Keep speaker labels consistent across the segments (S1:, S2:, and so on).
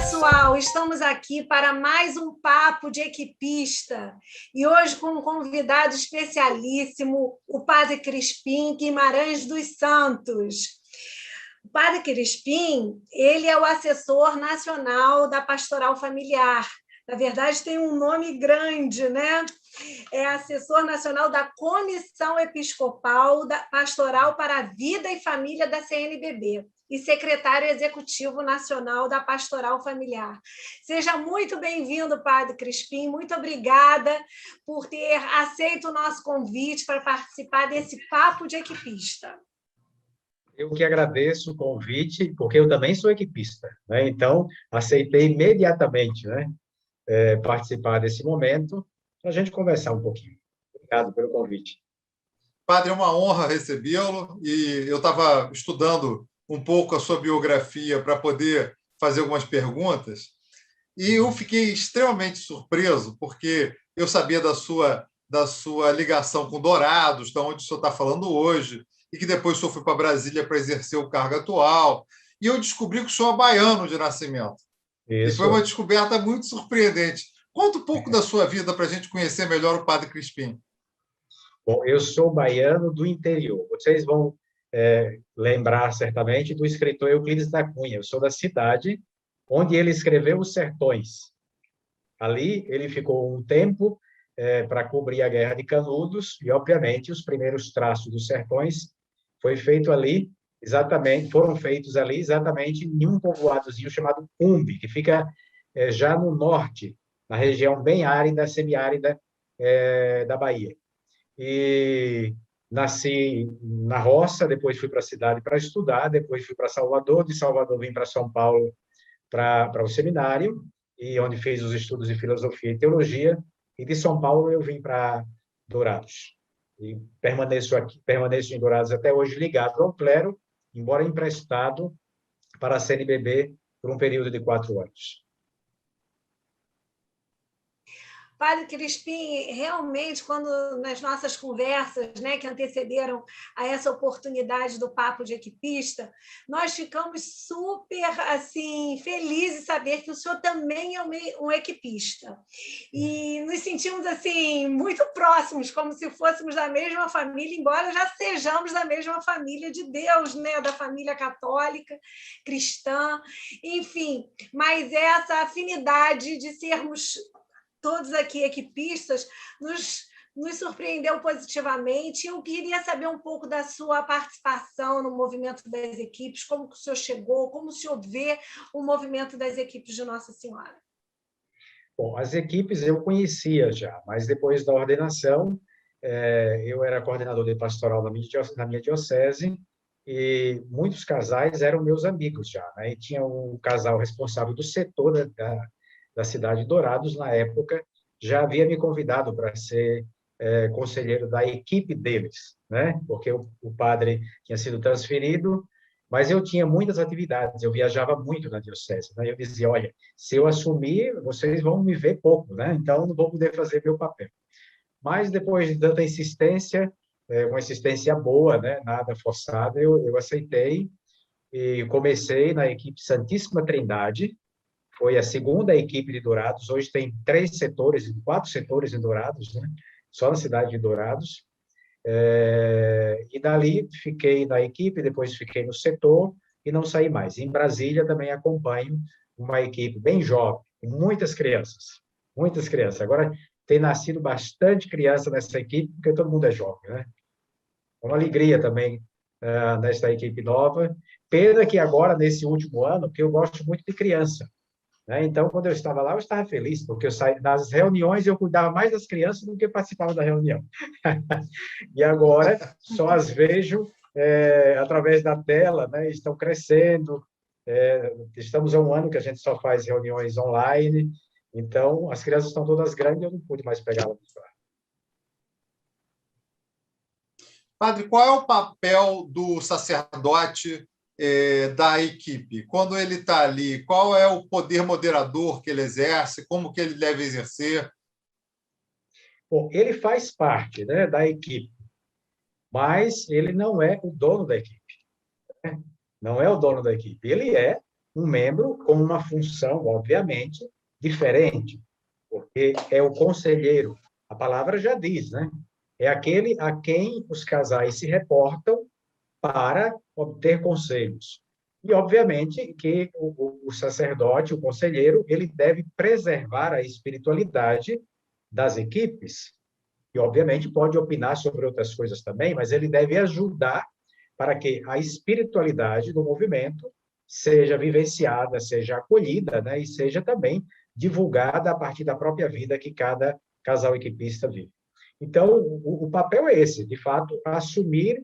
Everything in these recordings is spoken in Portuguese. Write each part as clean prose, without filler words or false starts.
S1: pessoal, estamos aqui para mais um papo de equipista e hoje com um convidado especialíssimo, o Padre Crispim Guimarães dos Santos. O Padre Crispim, ele é o assessor nacional da Pastoral Familiar. Na verdade, tem um nome grande, né? É assessor nacional da Comissão Episcopal da Pastoral para a Vida e Família da CNBB e secretário executivo nacional da Pastoral Familiar. Seja muito bem-vindo, Padre Crispim. Muito obrigada por ter aceito o nosso convite para participar desse papo de equipista.
S2: Eu que agradeço o convite, porque eu também sou equipista, né? Então, aceitei imediatamente, né, participar desse momento, para a gente conversar um pouquinho. Obrigado pelo convite.
S3: Padre, é uma honra recebê-lo, e eu estava estudando um pouco a sua biografia para poder fazer algumas perguntas, e eu fiquei extremamente surpreso, porque eu sabia da sua ligação com Dourados, de onde o senhor está falando hoje, e que depois o senhor foi para Brasília para exercer o cargo atual, e eu descobri que o senhor é baiano de nascimento. Isso. E foi uma descoberta muito surpreendente. Conta um pouco da sua vida para a gente conhecer melhor o Padre Crispim.
S2: Bom, eu sou baiano do interior. Vocês vão lembrar certamente do escritor Euclides da Cunha. Eu sou da cidade onde ele escreveu Os Sertões. Ali ele ficou um tempo para cobrir a Guerra de Canudos e, obviamente, os primeiros traços dos Sertões foram feitos ali exatamente em um povoadozinho chamado Umbi, que fica já no norte, na região bem árida, semiárida da Bahia. E nasci na roça, depois fui para a cidade para estudar, depois fui para Salvador, de Salvador vim para São Paulo para o seminário, e onde fiz os estudos de filosofia e teologia, e de São Paulo eu vim para Dourados. E permaneço em Dourados até hoje ligado ao clero, embora emprestado para a CNBB por um período de 4 anos.
S1: Padre Crispim, realmente, quando nas nossas conversas, né, que antecederam a essa oportunidade do Papo de Equipista, nós ficamos super assim, felizes de saber que o senhor também é um equipista. E nos sentimos assim, muito próximos, como se fôssemos da mesma família, embora já sejamos da mesma família de Deus, né, da família católica, cristã, enfim, mas essa afinidade de sermos todos aqui equipistas, nos surpreendeu positivamente. Eu queria saber um pouco da sua participação no movimento das equipes, como que o senhor chegou, como o senhor vê o movimento das equipes de Nossa Senhora.
S2: Bom, as equipes eu conhecia já, mas depois da ordenação, eu era coordenador de pastoral na minha diocese, e muitos casais eram meus amigos já, né? E tinha um casal responsável do setor da cidade de Dourados, na época, já havia me convidado para ser conselheiro da equipe deles, né? Porque o padre tinha sido transferido, mas eu tinha muitas atividades, eu viajava muito na diocese, né? Eu dizia, olha, se eu assumir, vocês vão me ver pouco, né? Então, não vou poder fazer meu papel. Mas, depois de tanta insistência, uma insistência boa, né? Nada forçada, eu aceitei e comecei na equipe Santíssima Trindade. Foi a segunda equipe de Dourados. Hoje tem 4 setores em Dourados, né? Só na cidade de Dourados. E dali fiquei na equipe, depois fiquei no setor e não saí mais. Em Brasília também acompanho uma equipe bem jovem, com muitas crianças. Muitas crianças. Agora tem nascido bastante criança nessa equipe, porque todo mundo é jovem, né? Uma alegria também nessa equipe nova. Pena que agora, nesse último ano, que eu gosto muito de criança. Então, quando eu estava lá, eu estava feliz, porque eu saí das reuniões, eu cuidava mais das crianças do que participava da reunião. E agora, só as vejo através da tela, né? Estão crescendo. Estamos há um ano que a gente só faz reuniões online, então, as crianças estão todas grandes, eu não pude mais pegá-las lá.
S3: Padre, qual é o papel do sacerdote da equipe? Quando ele está ali, qual é o poder moderador que ele exerce? Como que ele deve exercer?
S2: Bom, ele faz parte, né, da equipe, mas ele não é o dono da equipe, né? Não é o dono da equipe. Ele é um membro com uma função, obviamente, diferente, porque é o conselheiro. A palavra já diz, né? É aquele a quem os casais se reportam para obter conselhos. E, obviamente, que o sacerdote, o conselheiro, ele deve preservar a espiritualidade das equipes. E, obviamente, pode opinar sobre outras coisas também, mas ele deve ajudar para que a espiritualidade do movimento seja vivenciada, seja acolhida, né, e seja também divulgada a partir da própria vida que cada casal equipista vive. Então, o papel é esse, de fato, assumir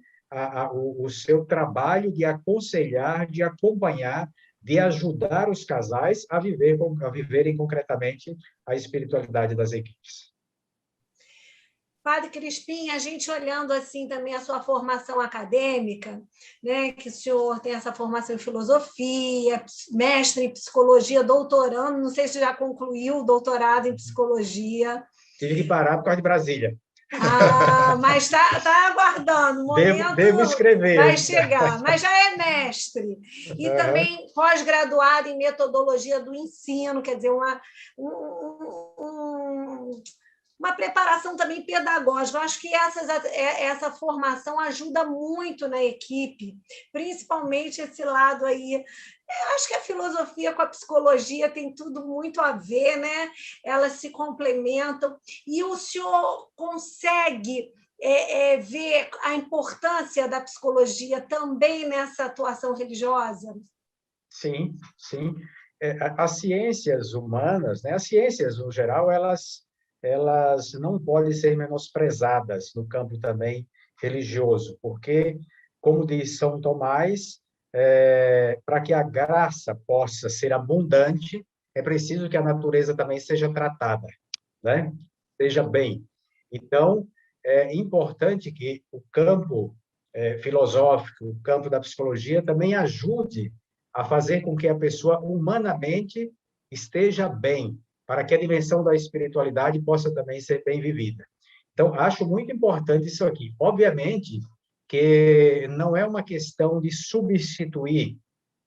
S2: o seu trabalho de aconselhar, de acompanhar, de ajudar os casais a viverem concretamente a espiritualidade das equipes.
S1: Padre Crispim, a gente olhando assim também a sua formação acadêmica, né, que o senhor tem essa formação em filosofia, mestre em psicologia, doutorando, não sei se já concluiu o doutorado em psicologia.
S2: Tive que parar por causa de Brasília.
S1: Mas está aguardando, o momento
S2: devo escrever.
S1: Vai chegar, mas já é mestre. E também pós-graduado em metodologia do ensino, quer dizer, uma preparação também pedagógica. Eu acho que essa formação ajuda muito na equipe, principalmente esse lado aí. Eu acho que a filosofia com a psicologia tem tudo muito a ver, né? Elas se complementam. E o senhor consegue ver a importância da psicologia também nessa atuação religiosa?
S2: Sim, sim. As ciências humanas, né? As ciências, no geral, elas não podem ser menosprezadas no campo também religioso, porque, como diz São Tomás, para que a graça possa ser abundante, é preciso que a natureza também seja tratada, né? Seja bem. Então, é importante que o campo filosófico, o campo da psicologia, também ajude a fazer com que a pessoa humanamente esteja bem, para que a dimensão da espiritualidade possa também ser bem vivida. Então, acho muito importante isso aqui. Obviamente que não é uma questão de substituir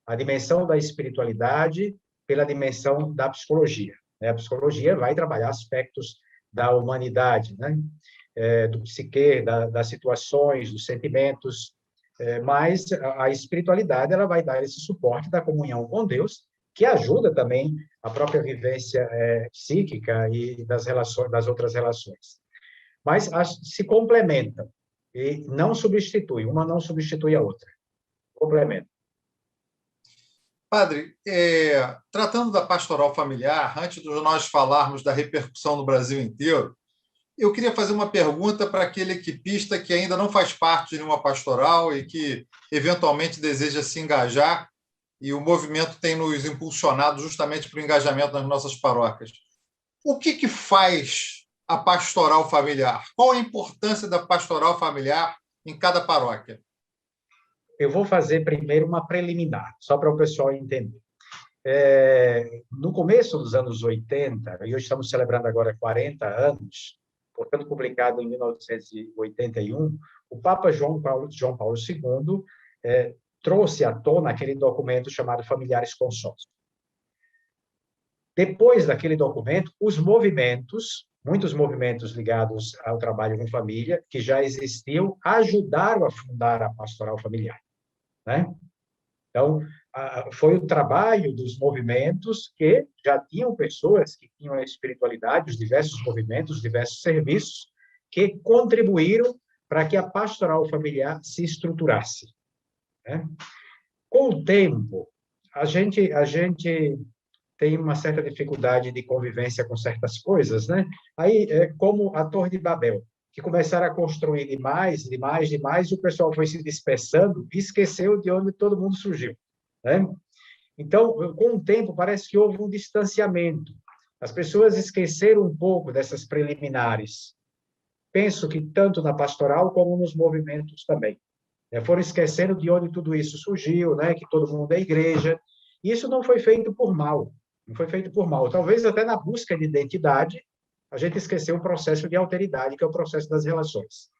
S2: a dimensão da espiritualidade pela dimensão da psicologia. A psicologia vai trabalhar aspectos da humanidade, né? Do psique, das situações, dos sentimentos, mas a espiritualidade ela vai dar esse suporte da comunhão com Deus, que ajuda também a própria vivência psíquica e das outras relações. Mas se complementam e não substitui, uma não substitui a outra. Complementa.
S3: Padre, tratando da pastoral familiar, antes de nós falarmos da repercussão no Brasil inteiro, eu queria fazer uma pergunta para aquele equipista que ainda não faz parte de nenhuma pastoral e que, eventualmente, deseja se engajar, e o movimento tem nos impulsionado justamente para o engajamento nas nossas paróquias. O que faz a pastoral familiar? Qual a importância da pastoral familiar em cada paróquia?
S2: Eu vou fazer primeiro uma preliminar, só para o pessoal entender. No começo dos anos 80, e hoje estamos celebrando agora 40 anos, portanto, publicado em 1981, o Papa João Paulo II trouxe à tona aquele documento chamado Familiares Consórcio. Depois daquele documento, muitos movimentos ligados ao trabalho com família, que já existiam, ajudaram a fundar a pastoral familiar, né? Então, foi o trabalho dos movimentos que já tinham pessoas que tinham a espiritualidade, os diversos movimentos, os diversos serviços, que contribuíram para que a pastoral familiar se estruturasse, né? Com o tempo, a gente tem uma certa dificuldade de convivência com certas coisas, né? Aí, como a Torre de Babel, que começaram a construir demais, e o pessoal foi se dispersando e esqueceu de onde todo mundo surgiu, né? Então, com o tempo, parece que houve um distanciamento. As pessoas esqueceram um pouco dessas preliminares. Penso que tanto na pastoral como nos movimentos também. Foram esquecendo de onde tudo isso surgiu, né? Que todo mundo é igreja. Isso não foi feito por mal. Não foi feito por mal. Talvez até na busca de identidade, a gente esqueceu o processo de alteridade, que é o processo das relações.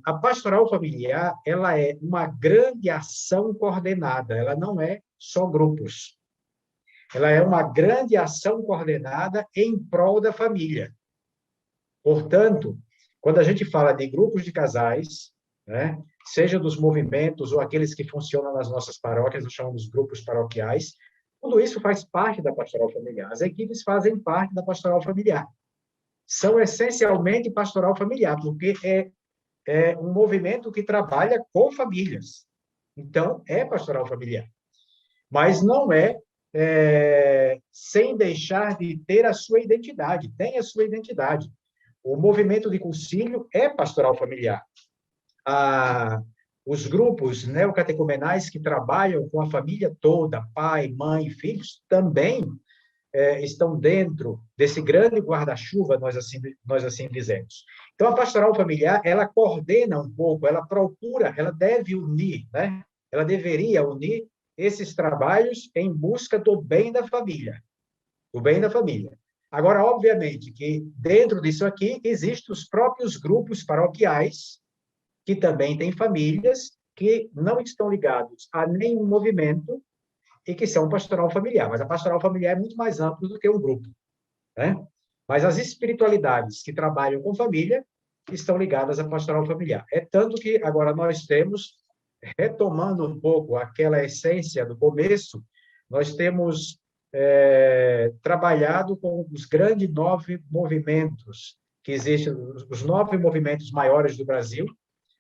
S2: A pastoral familiar, ela é uma grande ação coordenada, ela não é só grupos. Ela é uma grande ação coordenada em prol da família. Portanto, quando a gente fala de grupos de casais, né, seja dos movimentos ou aqueles que funcionam nas nossas paróquias, nós chamamos de grupos paroquiais, tudo isso faz parte da pastoral familiar. As equipes fazem parte da pastoral familiar. São essencialmente pastoral familiar, porque é um movimento que trabalha com famílias. Então, é pastoral familiar. Mas não sem deixar de ter a sua identidade. Tem a sua identidade. O movimento de concílio é pastoral familiar. Os grupos neocatecumenais que trabalham com a família toda, pai, mãe, filhos, também estão dentro desse grande guarda-chuva, nós assim dizemos. Então, a pastoral familiar, ela coordena um pouco, ela procura, ela deve unir, né? Ela deveria unir esses trabalhos em busca do bem da família. Do bem da família. Agora, obviamente, que dentro disso aqui, existem os próprios grupos paroquiais, que também têm famílias que não estão ligados a nenhum movimento e que são pastoral familiar. Mas a pastoral familiar é muito mais ampla do que um grupo, né? Mas as espiritualidades que trabalham com família estão ligadas à pastoral familiar. É tanto que agora nós temos, retomando um pouco aquela essência do começo, nós temos trabalhado com os grandes 9 movimentos que existem, os 9 movimentos maiores do Brasil.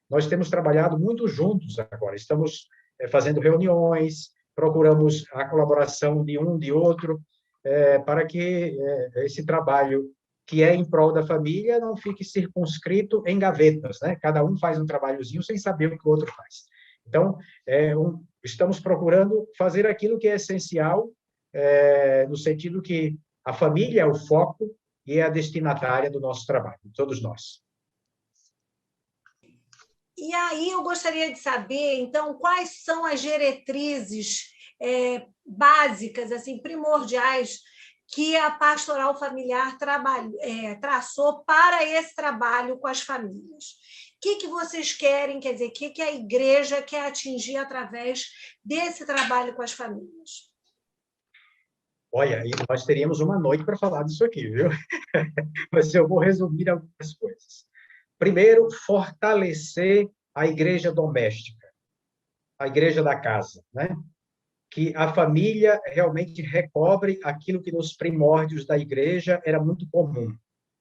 S2: Nós temos trabalhado muito juntos agora. Estamos fazendo reuniões, procuramos a colaboração de um, de outro, para que esse trabalho que é em prol da família não fique circunscrito em gavetas, né? Cada um faz um trabalhozinho sem saber o que o outro faz. Então, estamos procurando fazer aquilo que é essencial, no sentido que a família é o foco e é a destinatária do nosso trabalho, todos nós.
S1: E aí eu gostaria de saber, então, quais são as diretrizes básicas, assim, primordiais, que a pastoral familiar traçou para esse trabalho com as famílias. O que vocês querem, quer dizer, o que a igreja quer atingir através desse trabalho com as famílias?
S2: Olha, nós teríamos uma noite para falar disso aqui, viu? Mas eu vou resumir algumas coisas. Primeiro, fortalecer a igreja doméstica, a igreja da casa, né? Que a família realmente recobre aquilo que nos primórdios da igreja era muito comum.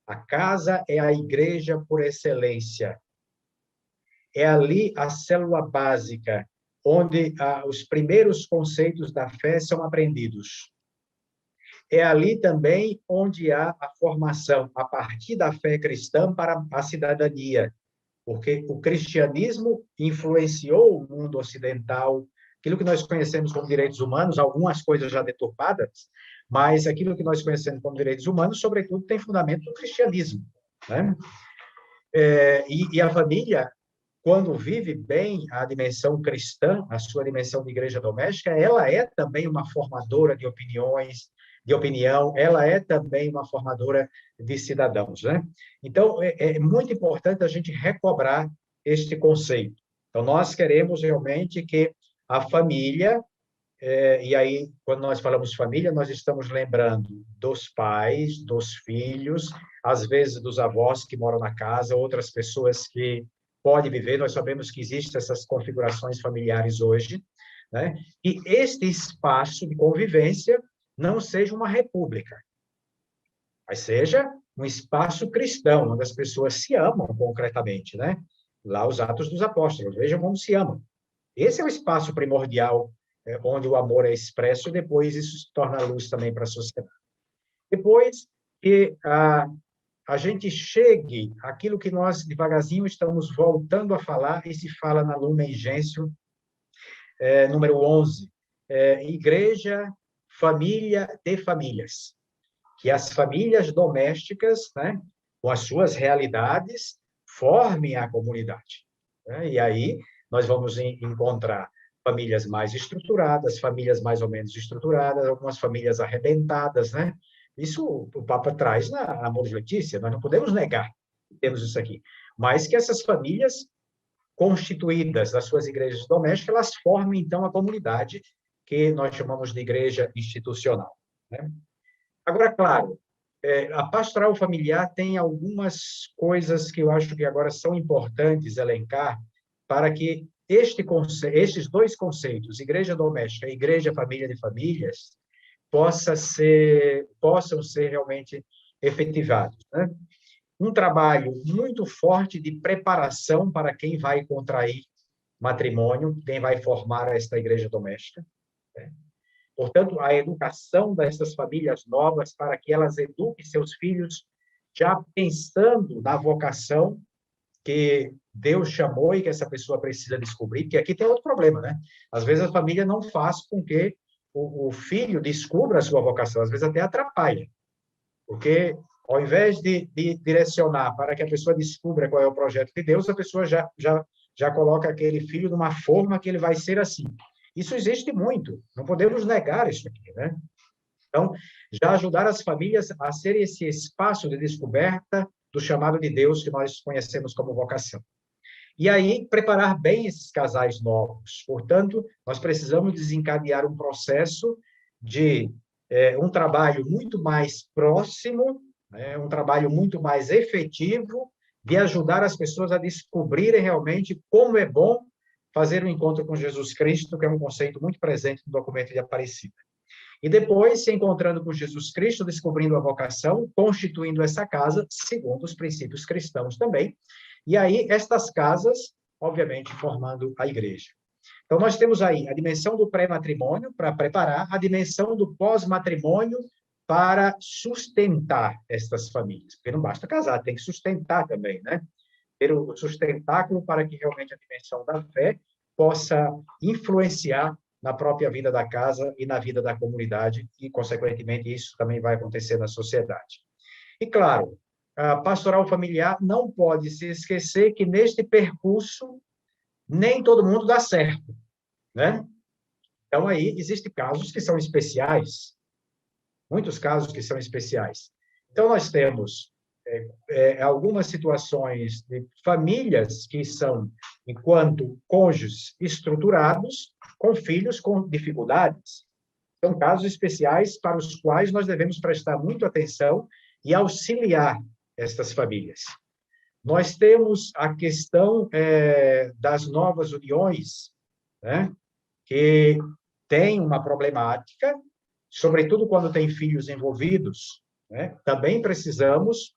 S2: A casa é a igreja por excelência. É ali a célula básica, onde os primeiros conceitos da fé são aprendidos. É ali também onde há a formação, a partir da fé cristã, para a cidadania, porque o cristianismo influenciou o mundo ocidental, aquilo que nós conhecemos como direitos humanos, algumas coisas já deturpadas, mas aquilo que nós conhecemos como direitos humanos, sobretudo, tem fundamento no cristianismo, né? E a família, quando vive bem a dimensão cristã, a sua dimensão de igreja doméstica, ela é também uma formadora de opinião, ela é também uma formadora de cidadãos, né? Então, é muito importante a gente recobrar este conceito. Então, nós queremos realmente que a família, e aí, quando nós falamos família, nós estamos lembrando dos pais, dos filhos, às vezes dos avós que moram na casa, outras pessoas que podem viver, nós sabemos que existem essas configurações familiares hoje, né? E este espaço de convivência não seja uma república, mas seja um espaço cristão, onde as pessoas se amam concretamente, né? Lá os Atos dos Apóstolos, vejam como se amam. Esse é o espaço primordial, onde o amor é expresso, e depois isso se torna luz também para a sociedade. Depois que a gente chegue àquilo que nós, devagarzinho, estamos voltando a falar, e se fala na Lumen Gentium, número 11, Igreja, Família de Famílias, que as famílias domésticas, né, com as suas realidades, formem a comunidade, né? E aí nós vamos encontrar famílias mais estruturadas, famílias mais ou menos estruturadas, algumas famílias arrebentadas, né? Isso o Papa traz na Amoris Laetitia, nós não podemos negar que temos isso aqui, mas que essas famílias constituídas das suas igrejas domésticas, elas formem, então, a comunidade que nós chamamos de igreja institucional, né? Agora, claro, a pastoral familiar tem algumas coisas que eu acho que agora são importantes elencar para que estes dois conceitos, igreja doméstica e igreja família de famílias, possam ser realmente efetivados, né? Um trabalho muito forte de preparação para quem vai contrair matrimônio, quem vai formar esta igreja doméstica, né? Portanto, a educação dessas famílias novas para que elas eduquem seus filhos já pensando na vocação que Deus chamou e que essa pessoa precisa descobrir, porque aqui tem outro problema, né? Às vezes a família não faz com que o filho descubra a sua vocação, às vezes até atrapalha, porque ao invés de direcionar para que a pessoa descubra qual é o projeto de Deus, a pessoa já coloca aquele filho de uma forma que ele vai ser assim. Isso existe muito, não podemos negar isso aqui, né? Então, já ajudar as famílias a ser esse espaço de descoberta do chamado de Deus que nós conhecemos como vocação. E aí, preparar bem esses casais novos. Portanto, nós precisamos desencadear um processo de um trabalho muito mais próximo, né, um trabalho muito mais efetivo, de ajudar as pessoas a descobrirem realmente como é bom fazer um encontro com Jesus Cristo, que é um conceito muito presente no documento de Aparecida. E depois, se encontrando com Jesus Cristo, descobrindo a vocação, constituindo essa casa, segundo os princípios cristãos também. E aí, estas casas, obviamente, formando a igreja. Então, nós temos aí a dimensão do pré-matrimônio, para preparar, a dimensão do pós-matrimônio, para sustentar estas famílias. Porque não basta casar, tem que sustentar também, né? Ter o sustentáculo para que realmente a dimensão da fé possa influenciar na própria vida da casa e na vida da comunidade, e, consequentemente, isso também vai acontecer na sociedade. E, claro, a pastoral familiar não pode se esquecer que, neste percurso, nem todo mundo dá certo, né? Então, aí, existem casos que são especiais, muitos casos que são especiais. Então, nós temos algumas situações de famílias que são, enquanto cônjuges estruturados, com filhos com dificuldades. São casos especiais para os quais nós devemos prestar muita atenção e auxiliar estas famílias. Nós temos a questão das novas uniões, né, que tem uma problemática, sobretudo quando tem filhos envolvidos, né? Também precisamos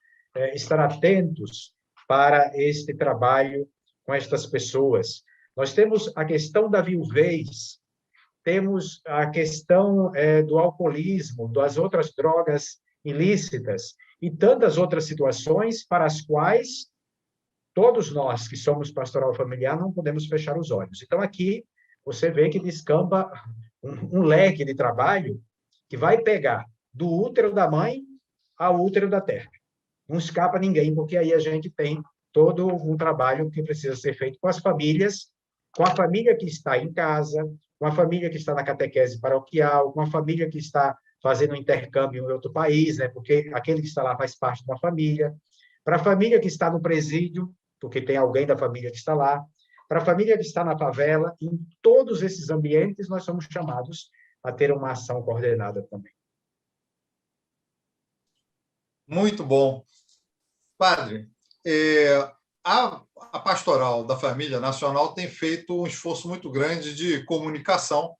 S2: estar atentos para este trabalho com estas pessoas. Nós temos a questão da viuvez, temos a questão do alcoolismo, das outras drogas ilícitas e tantas outras situações para as quais todos nós que somos pastoral familiar não podemos fechar os olhos. Então, aqui você vê que descamba um leque de trabalho que vai pegar do útero da mãe ao útero da terra. Não escapa ninguém, porque aí a gente tem todo um trabalho que precisa ser feito com as famílias, com a família que está em casa, com a família que está na catequese paroquial, com a família que está fazendo intercâmbio em outro país, né? Porque aquele que está lá faz parte de uma família, para a família que está no presídio, porque tem alguém da família que está lá, para a família que está na favela, em todos esses ambientes nós somos chamados a ter uma ação coordenada também.
S3: Muito bom. Padre, a Pastoral da Família Nacional tem feito um esforço muito grande de comunicação,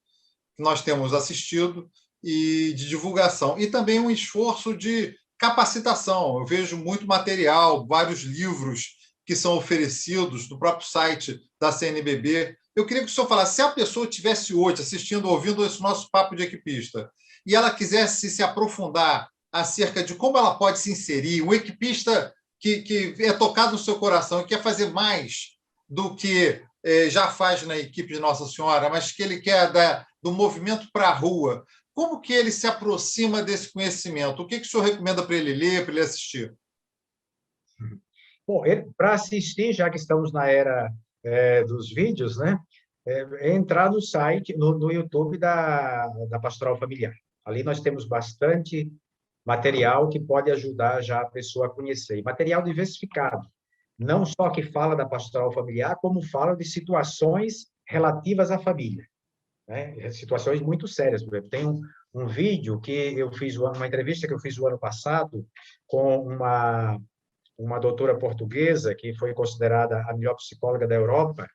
S3: que nós temos assistido, e de divulgação, e também um esforço de capacitação. Eu vejo muito material, vários livros que são oferecidos no próprio site da CNBB. Eu queria que o senhor falasse, se a pessoa estivesse hoje assistindo, ouvindo esse nosso papo de equipista, e ela quisesse se aprofundar acerca de como ela pode se inserir, um equipista que é tocado no seu coração e quer fazer mais do que já faz na equipe de Nossa Senhora, mas que ele quer do movimento para a rua, como que ele se aproxima desse conhecimento? O que o senhor recomenda para ele ler, para ele assistir?
S2: Bom, para assistir, já que estamos na era dos vídeos, né, entrar no site, no YouTube da Pastoral Familiar. Ali nós temos bastante material que pode ajudar já a pessoa a conhecer. E material diversificado, não só que fala da pastoral familiar, como fala de situações relativas à família. né? Situações muito sérias. Por exemplo, tem um vídeo que eu fiz, uma entrevista que eu fiz o ano passado com uma doutora portuguesa que foi considerada a melhor psicóloga da Europa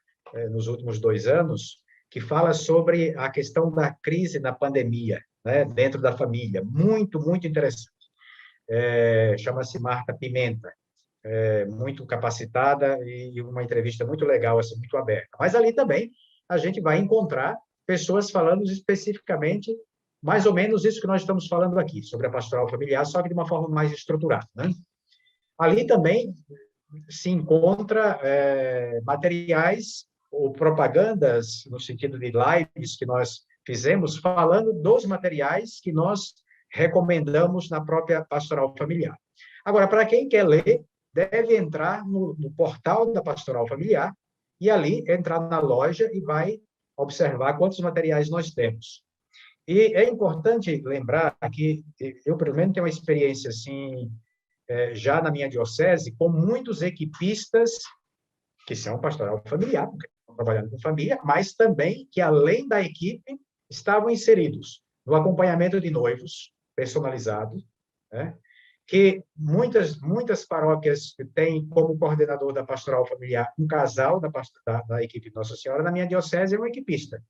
S2: nos últimos 2 anos, que fala sobre a questão da crise na pandemia, né, dentro da família. Muito, muito interessante. Chama-se Marta Pimenta, muito capacitada e uma entrevista muito legal, assim, muito aberta. Mas ali também a gente vai encontrar pessoas falando especificamente mais ou menos isso que nós estamos falando aqui, sobre a pastoral familiar, só que de uma forma mais estruturada, né? Ali também se encontra materiais ou propagandas, no sentido de lives que nós fizemos, falando dos materiais que nós recomendamos na própria pastoral familiar. Agora, para quem quer ler, deve entrar no portal da pastoral familiar e ali entrar na loja e vai observar quantos materiais nós temos. E é importante lembrar que eu, pelo menos, tenho uma experiência assim, já na minha diocese, com muitos equipistas que são pastoral familiar, porque estão trabalhando com família, mas também que, além da equipe, estavam inseridos no acompanhamento de noivos personalizado, né? Que muitas paróquias têm como coordenador da pastoral familiar um casal da equipe de Nossa Senhora. Na minha diocese é um equipista.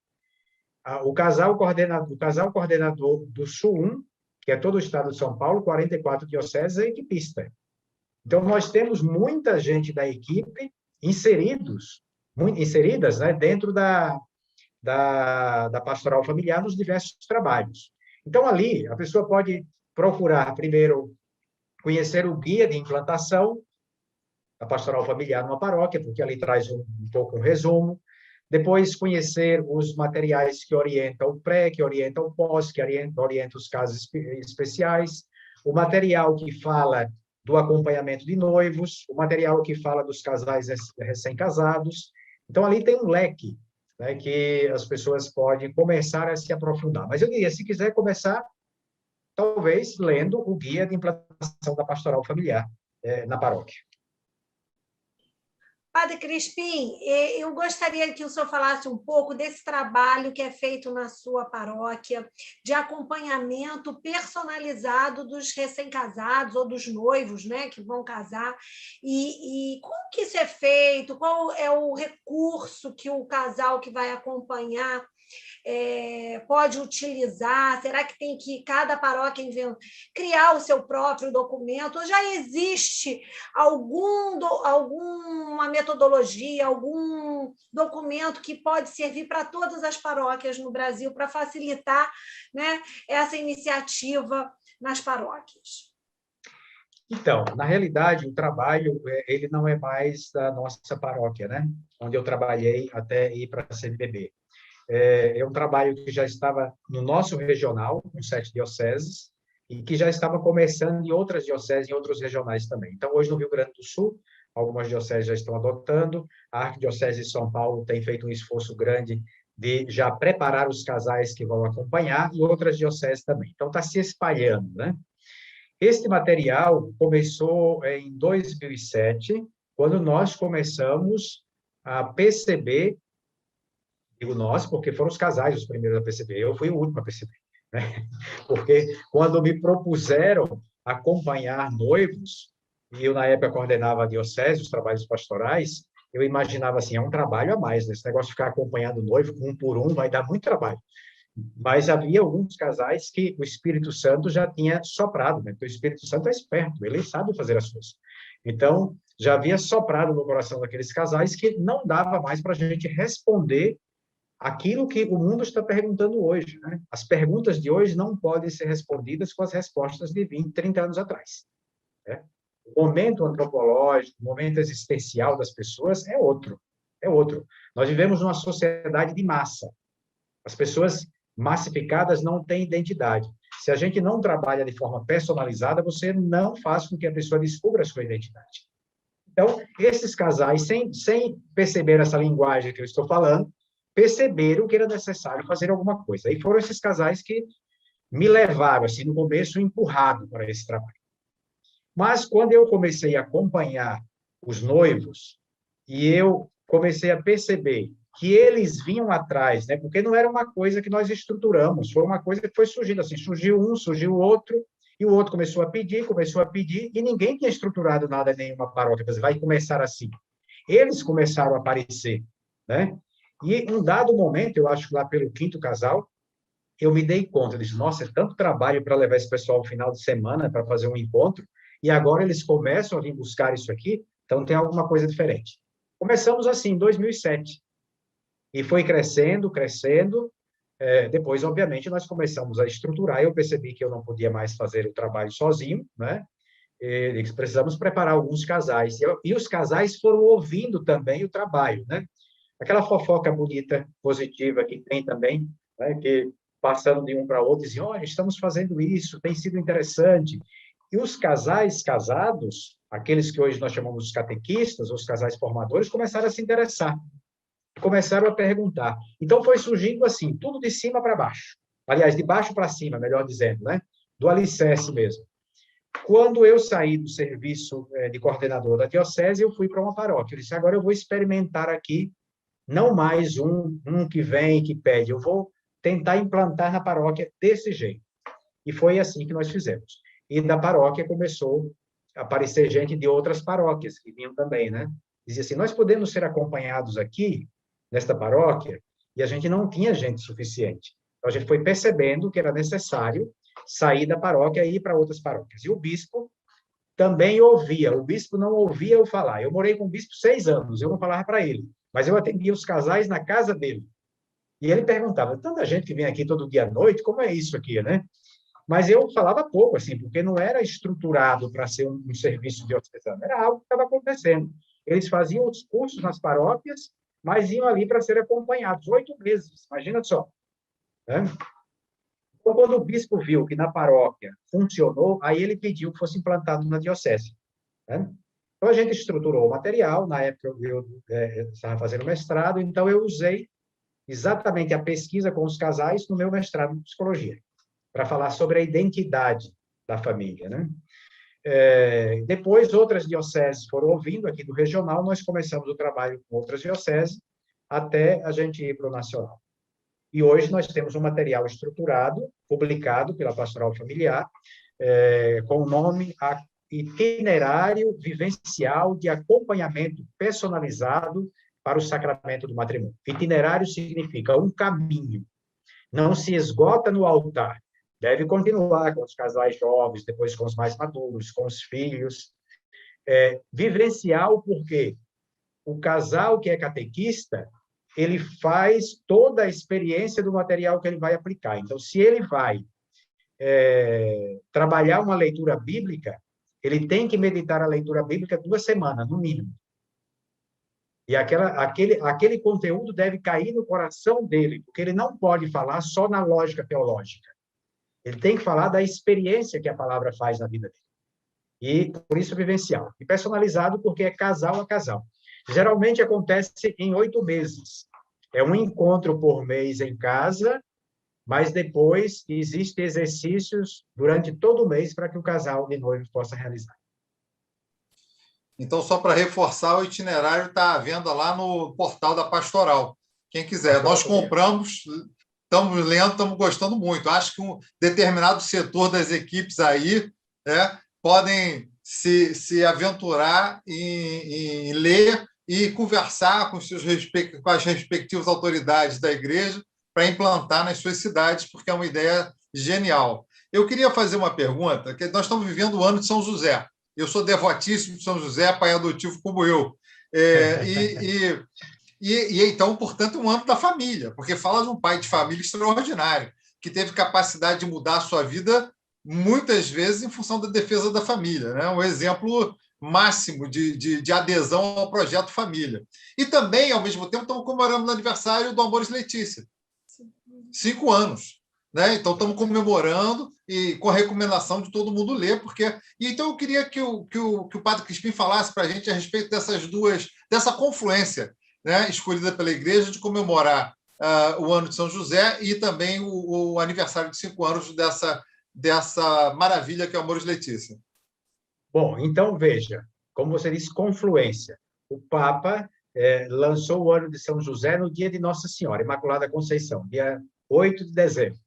S2: O casal coordenador do Sul 1, que é todo o estado de São Paulo, 44 dioceses, é equipista. Então, nós temos muita gente da equipe inseridas, né, dentro da pastoral familiar nos diversos trabalhos. Então, ali, a pessoa pode procurar, primeiro, conhecer o guia de implantação da pastoral familiar numa paróquia, porque ali traz um pouco um resumo. Depois, conhecer os materiais que orientam o pré, que orientam o pós, que orientam os casos especiais, o material que fala do acompanhamento de noivos, o material que fala dos casais recém-casados. Então, ali tem um leque, né, que as pessoas podem começar a se aprofundar. Mas eu diria, se quiser começar, talvez lendo o guia de implantação da pastoral familiar na paróquia.
S1: Padre Crispim, eu gostaria que o senhor falasse um pouco desse trabalho que é feito na sua paróquia, de acompanhamento personalizado dos recém-casados ou dos noivos, né, que vão casar, e como que isso é feito, qual é o recurso que o casal que vai acompanhar pode utilizar? Será que tem que cada paróquia criar o seu próprio documento? Ou já existe alguma metodologia, algum documento que pode servir para todas as paróquias no Brasil para facilitar, né, essa iniciativa nas paróquias?
S2: Então, na realidade, o trabalho ele não é mais da nossa paróquia, né? Onde eu trabalhei até ir para a CNBB. É um trabalho que já estava no nosso regional, com 7 dioceses, e que já estava começando em outras dioceses, em outros regionais também. Então, hoje no Rio Grande do Sul, algumas dioceses já estão adotando, a Arquidiocese de São Paulo tem feito um esforço grande de já preparar os casais que vão acompanhar, e outras dioceses também. Então, está se espalhando, né? Este material começou em 2007, quando nós começamos a perceber. Digo nós, porque foram os casais os primeiros a perceber. Eu fui o último a perceber, né? Porque quando me propuseram acompanhar noivos, e eu, na época, coordenava a diocese, os trabalhos pastorais, eu imaginava assim, é um trabalho a mais, né? Esse negócio de ficar acompanhando o noivo, um por um, vai dar muito trabalho. Mas havia alguns casais que o Espírito Santo já tinha soprado, né? Porque o Espírito Santo é esperto, ele sabe fazer as coisas. Então, já havia soprado no coração daqueles casais que não dava mais para a gente responder aquilo que o mundo está perguntando hoje, né? As perguntas de hoje não podem ser respondidas com as respostas de 20, 30 anos atrás, né? O momento antropológico, o momento existencial das pessoas é outro. Nós vivemos numa sociedade de massa. As pessoas massificadas não têm identidade. Se a gente não trabalha de forma personalizada, você não faz com que a pessoa descubra a sua identidade. Então, esses casais, sem perceber essa linguagem que eu estou falando, perceberam que era necessário fazer alguma coisa. E foram esses casais que me levaram, assim, no começo, empurrado para esse trabalho. Mas, quando eu comecei a acompanhar os noivos, e eu comecei a perceber que eles vinham atrás, né? Porque não era uma coisa que nós estruturamos, foi uma coisa que foi surgindo assim, surgiu um, surgiu o outro, e o outro começou a pedir, e ninguém tinha estruturado nada em nenhuma paróquia, vai começar assim. Eles começaram a aparecer, né? E em um dado momento, eu acho que lá pelo quinto casal, eu me dei conta, eu disse, nossa, é tanto trabalho para levar esse pessoal ao final de semana para fazer um encontro, e agora eles começam a vir buscar isso aqui, então tem alguma coisa diferente. Começamos assim, em 2007, e foi crescendo, crescendo. Depois, obviamente, nós começamos a estruturar, eu percebi que eu não podia mais fazer o trabalho sozinho, né? E precisamos preparar alguns casais, e os casais foram ouvindo também o trabalho, né? Aquela fofoca bonita, positiva que tem também, né? Que passando de um para outro, dizem, olha, estamos fazendo isso, tem sido interessante. E os casais casados, aqueles que hoje nós chamamos de catequistas, os casais formadores, começaram a se interessar, começaram a perguntar. Então, foi surgindo assim, tudo de cima para baixo. Aliás, de baixo para cima, melhor dizendo, né? Do alicerce mesmo. Quando eu saí do serviço de coordenador da diocese, eu fui para uma paróquia. Eu disse, agora eu vou experimentar aqui, não mais um que vem, que pede, eu vou tentar implantar na paróquia desse jeito. E foi assim que nós fizemos. E da paróquia começou a aparecer gente de outras paróquias que vinham também, né? Dizia assim, nós podemos ser acompanhados aqui, nesta paróquia, e a gente não tinha gente suficiente. Então, a gente foi percebendo que era necessário sair da paróquia e ir para outras paróquias. E o bispo também ouvia, o bispo não ouvia eu falar. Eu morei com o bispo 6 anos, eu não falava para ele, mas eu atendia os casais na casa dele. E ele perguntava, tanta gente que vem aqui todo dia à noite, como é isso aqui, né? Mas eu falava pouco, assim, porque não era estruturado para ser um serviço diocesano, era algo que estava acontecendo. Eles faziam os cursos nas paróquias, mas iam ali para ser acompanhados, 8 meses, imagina só. Né? Então, quando o bispo viu que na paróquia funcionou, aí ele pediu que fosse implantado na diocese. Né? Então, a gente estruturou o material, na época eu estava fazendo mestrado, então eu usei exatamente a pesquisa com os casais no meu mestrado em psicologia, para falar sobre a identidade da família, né? Depois, outras dioceses foram ouvindo aqui do regional, nós começamos o trabalho com outras dioceses, até a gente ir para o nacional. E hoje nós temos um material estruturado, publicado pela Pastoral Familiar, com o nome Itinerário Vivencial de Acompanhamento Personalizado para o Sacramento do Matrimônio. Itinerário significa um caminho, não se esgota no altar, deve continuar com os casais jovens, depois com os mais maduros, com os filhos. Vivencial, porque o casal que é catequista, ele faz toda a experiência do material que ele vai aplicar. Então, se ele vai trabalhar uma leitura bíblica, ele tem que meditar a leitura bíblica 2 semanas, no mínimo. E aquele conteúdo deve cair no coração dele, porque ele não pode falar só na lógica teológica. Ele tem que falar da experiência que a palavra faz na vida dele. E, por isso, vivencial. E personalizado, porque é casal a casal. Geralmente acontece em 8 meses. É um encontro por mês em casa, mas depois existem exercícios durante todo o mês para que o casal de noivo possa realizar.
S3: Então, só para reforçar, o itinerário está à venda lá no portal da Pastoral. Quem quiser. Nós compramos, estamos lendo, estamos gostando muito. Acho que um determinado setor das equipes aí podem se aventurar em ler e conversar com as respectivas autoridades da igreja para implantar nas suas cidades, porque é uma ideia genial. Eu queria fazer uma pergunta, que nós estamos vivendo o ano de São José. Eu sou devotíssimo de São José, pai adotivo como eu. Então, portanto, um ano da família, porque fala de um pai de família extraordinário, que teve capacidade de mudar a sua vida muitas vezes em função da defesa da família. Né? Um exemplo máximo de adesão ao projeto família. E também, ao mesmo tempo, estamos comemorando o aniversário do Amoris Laetitia. 5 anos. Né? Então, estamos comemorando e com a recomendação de todo mundo ler, porque... Então, eu queria que o Padre Crispim falasse para a gente a respeito dessa confluência, né? Escolhida pela Igreja de comemorar o ano de São José e também o aniversário de 5 anos dessa maravilha que é o Amoris Laetitia.
S2: Bom, então, veja, como você disse, confluência. O Papa lançou o ano de São José no dia de Nossa Senhora, Imaculada Conceição, dia 8 de dezembro.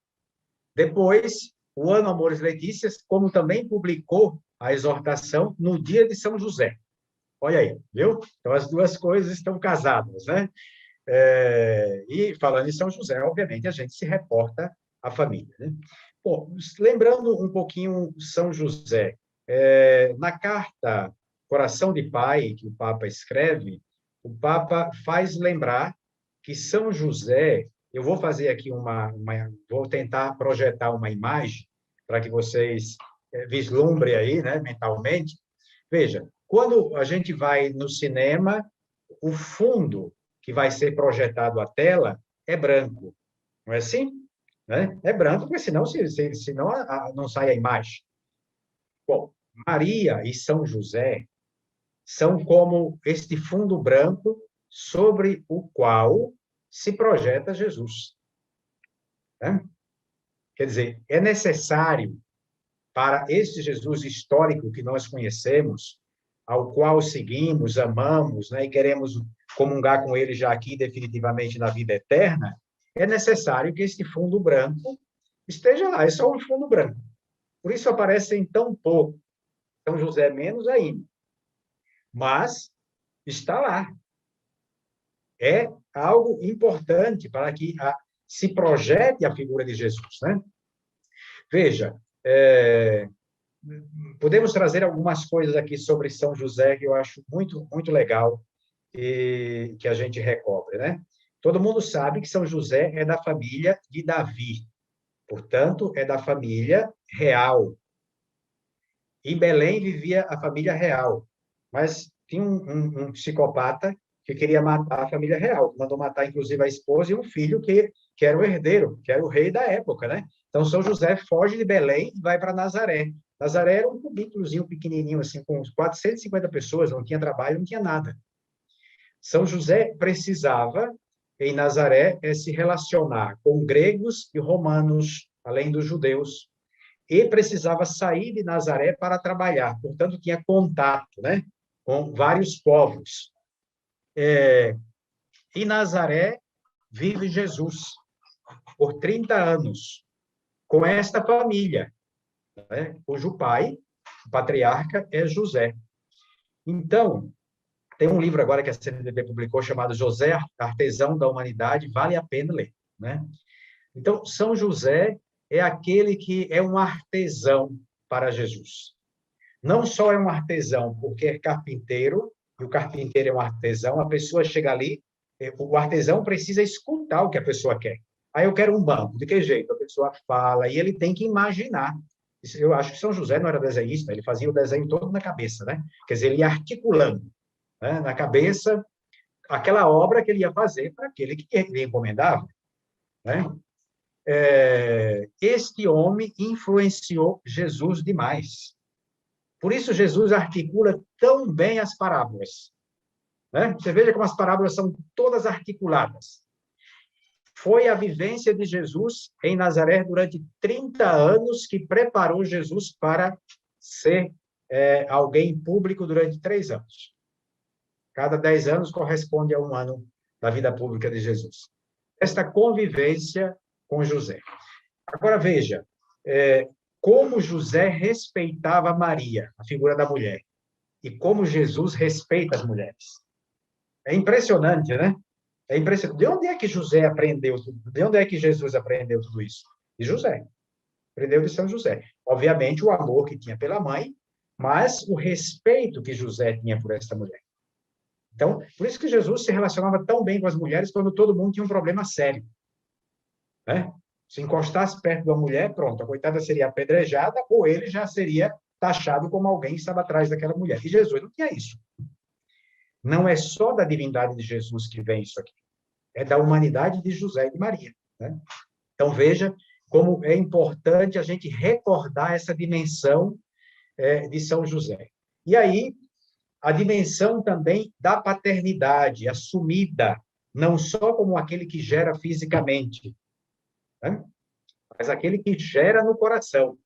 S2: Depois, o ano Amores Letícias, como também publicou a exortação no dia de São José. Olha aí, viu? Então, as duas coisas estão casadas, né? E falando em São José, obviamente, a gente se reporta à família, né? Bom, lembrando um pouquinho São José, na carta Coração de Pai, que o Papa escreve, o Papa faz lembrar que São José, eu vou fazer aqui vou tentar projetar uma imagem para que vocês vislumbrem aí, né, mentalmente. Veja, quando a gente vai no cinema, o fundo que vai ser projetado à tela é branco, não é assim? Né? É branco, porque senão não sai a imagem. Bom, Maria e São José são como este fundo branco sobre o qual se projeta Jesus. Né? Quer dizer, é necessário para este Jesus histórico que nós conhecemos, ao qual seguimos, amamos, né, e queremos comungar com ele já aqui definitivamente na vida eterna, é necessário que este fundo branco esteja lá, é só um fundo branco. Por isso aparecem tão pouco. São José menos ainda. Mas está lá. É algo importante para que se projete a figura de Jesus, né? Veja, podemos trazer algumas coisas aqui sobre São José que eu acho muito, muito legal e que a gente recobre, né? Todo mundo sabe que São José é da família de Davi, portanto, é da família real. Em Belém vivia a família real, mas tinha um psicopata que queria matar a família real, mandou matar, inclusive, a esposa e um filho que era o herdeiro, que era o rei da época, né? Então, São José foge de Belém e vai para Nazaré. Nazaré era um cubículozinho pequenininho, assim, com 450 pessoas, não tinha trabalho, não tinha nada. São José precisava, em Nazaré, se relacionar com gregos e romanos, além dos judeus, e precisava sair de Nazaré para trabalhar, portanto, tinha contato, né, com vários povos. Em Nazaré vive Jesus por 30 anos, com esta família, né, cujo pai, o patriarca, é José. Então, tem um livro agora que a CNBB publicou chamado José, Artesão da Humanidade, vale a pena ler, né? Então, São José é aquele que é um artesão para Jesus. Não só é um artesão porque é carpinteiro, e o carpinteiro é um artesão, a pessoa chega ali, o artesão precisa escutar o que a pessoa quer. Aí eu quero um banco, de que jeito? A pessoa fala, e ele tem que imaginar. Eu acho que São José não era desenhista, ele fazia o desenho todo na cabeça, né? Quer dizer, ele ia articulando, né, na cabeça aquela obra que ele ia fazer para aquele que lhe encomendava, né? Este homem influenciou Jesus demais. Por isso, Jesus articula tão bem as parábolas. Né? Você veja como as parábolas são todas articuladas. Foi a vivência de Jesus em Nazaré durante 30 anos que preparou Jesus para ser alguém público durante 3 anos. Cada 10 anos corresponde a um ano da vida pública de Jesus. Esta convivência com José. Agora, veja, como José respeitava Maria, a figura da mulher, e como Jesus respeita as mulheres. É impressionante, né? É impressionante. De onde é que José aprendeu tudo? De onde é que Jesus aprendeu tudo isso? De José. Aprendeu de São José. Obviamente, o amor que tinha pela mãe, mas o respeito que José tinha por esta mulher. Então, por isso que Jesus se relacionava tão bem com as mulheres quando todo mundo tinha um problema sério. Né? Se encostasse perto da mulher, pronto, a coitada seria apedrejada ou ele já seria taxado como alguém que estava atrás daquela mulher. E Jesus não tinha isso. Não é só da divindade de Jesus que vem isso aqui. É da humanidade de José e de Maria. Né? Então, veja como é importante a gente recordar essa dimensão de São José. E aí, a dimensão também da paternidade, assumida, não só como aquele que gera fisicamente, né? Mas aquele que gera no coração.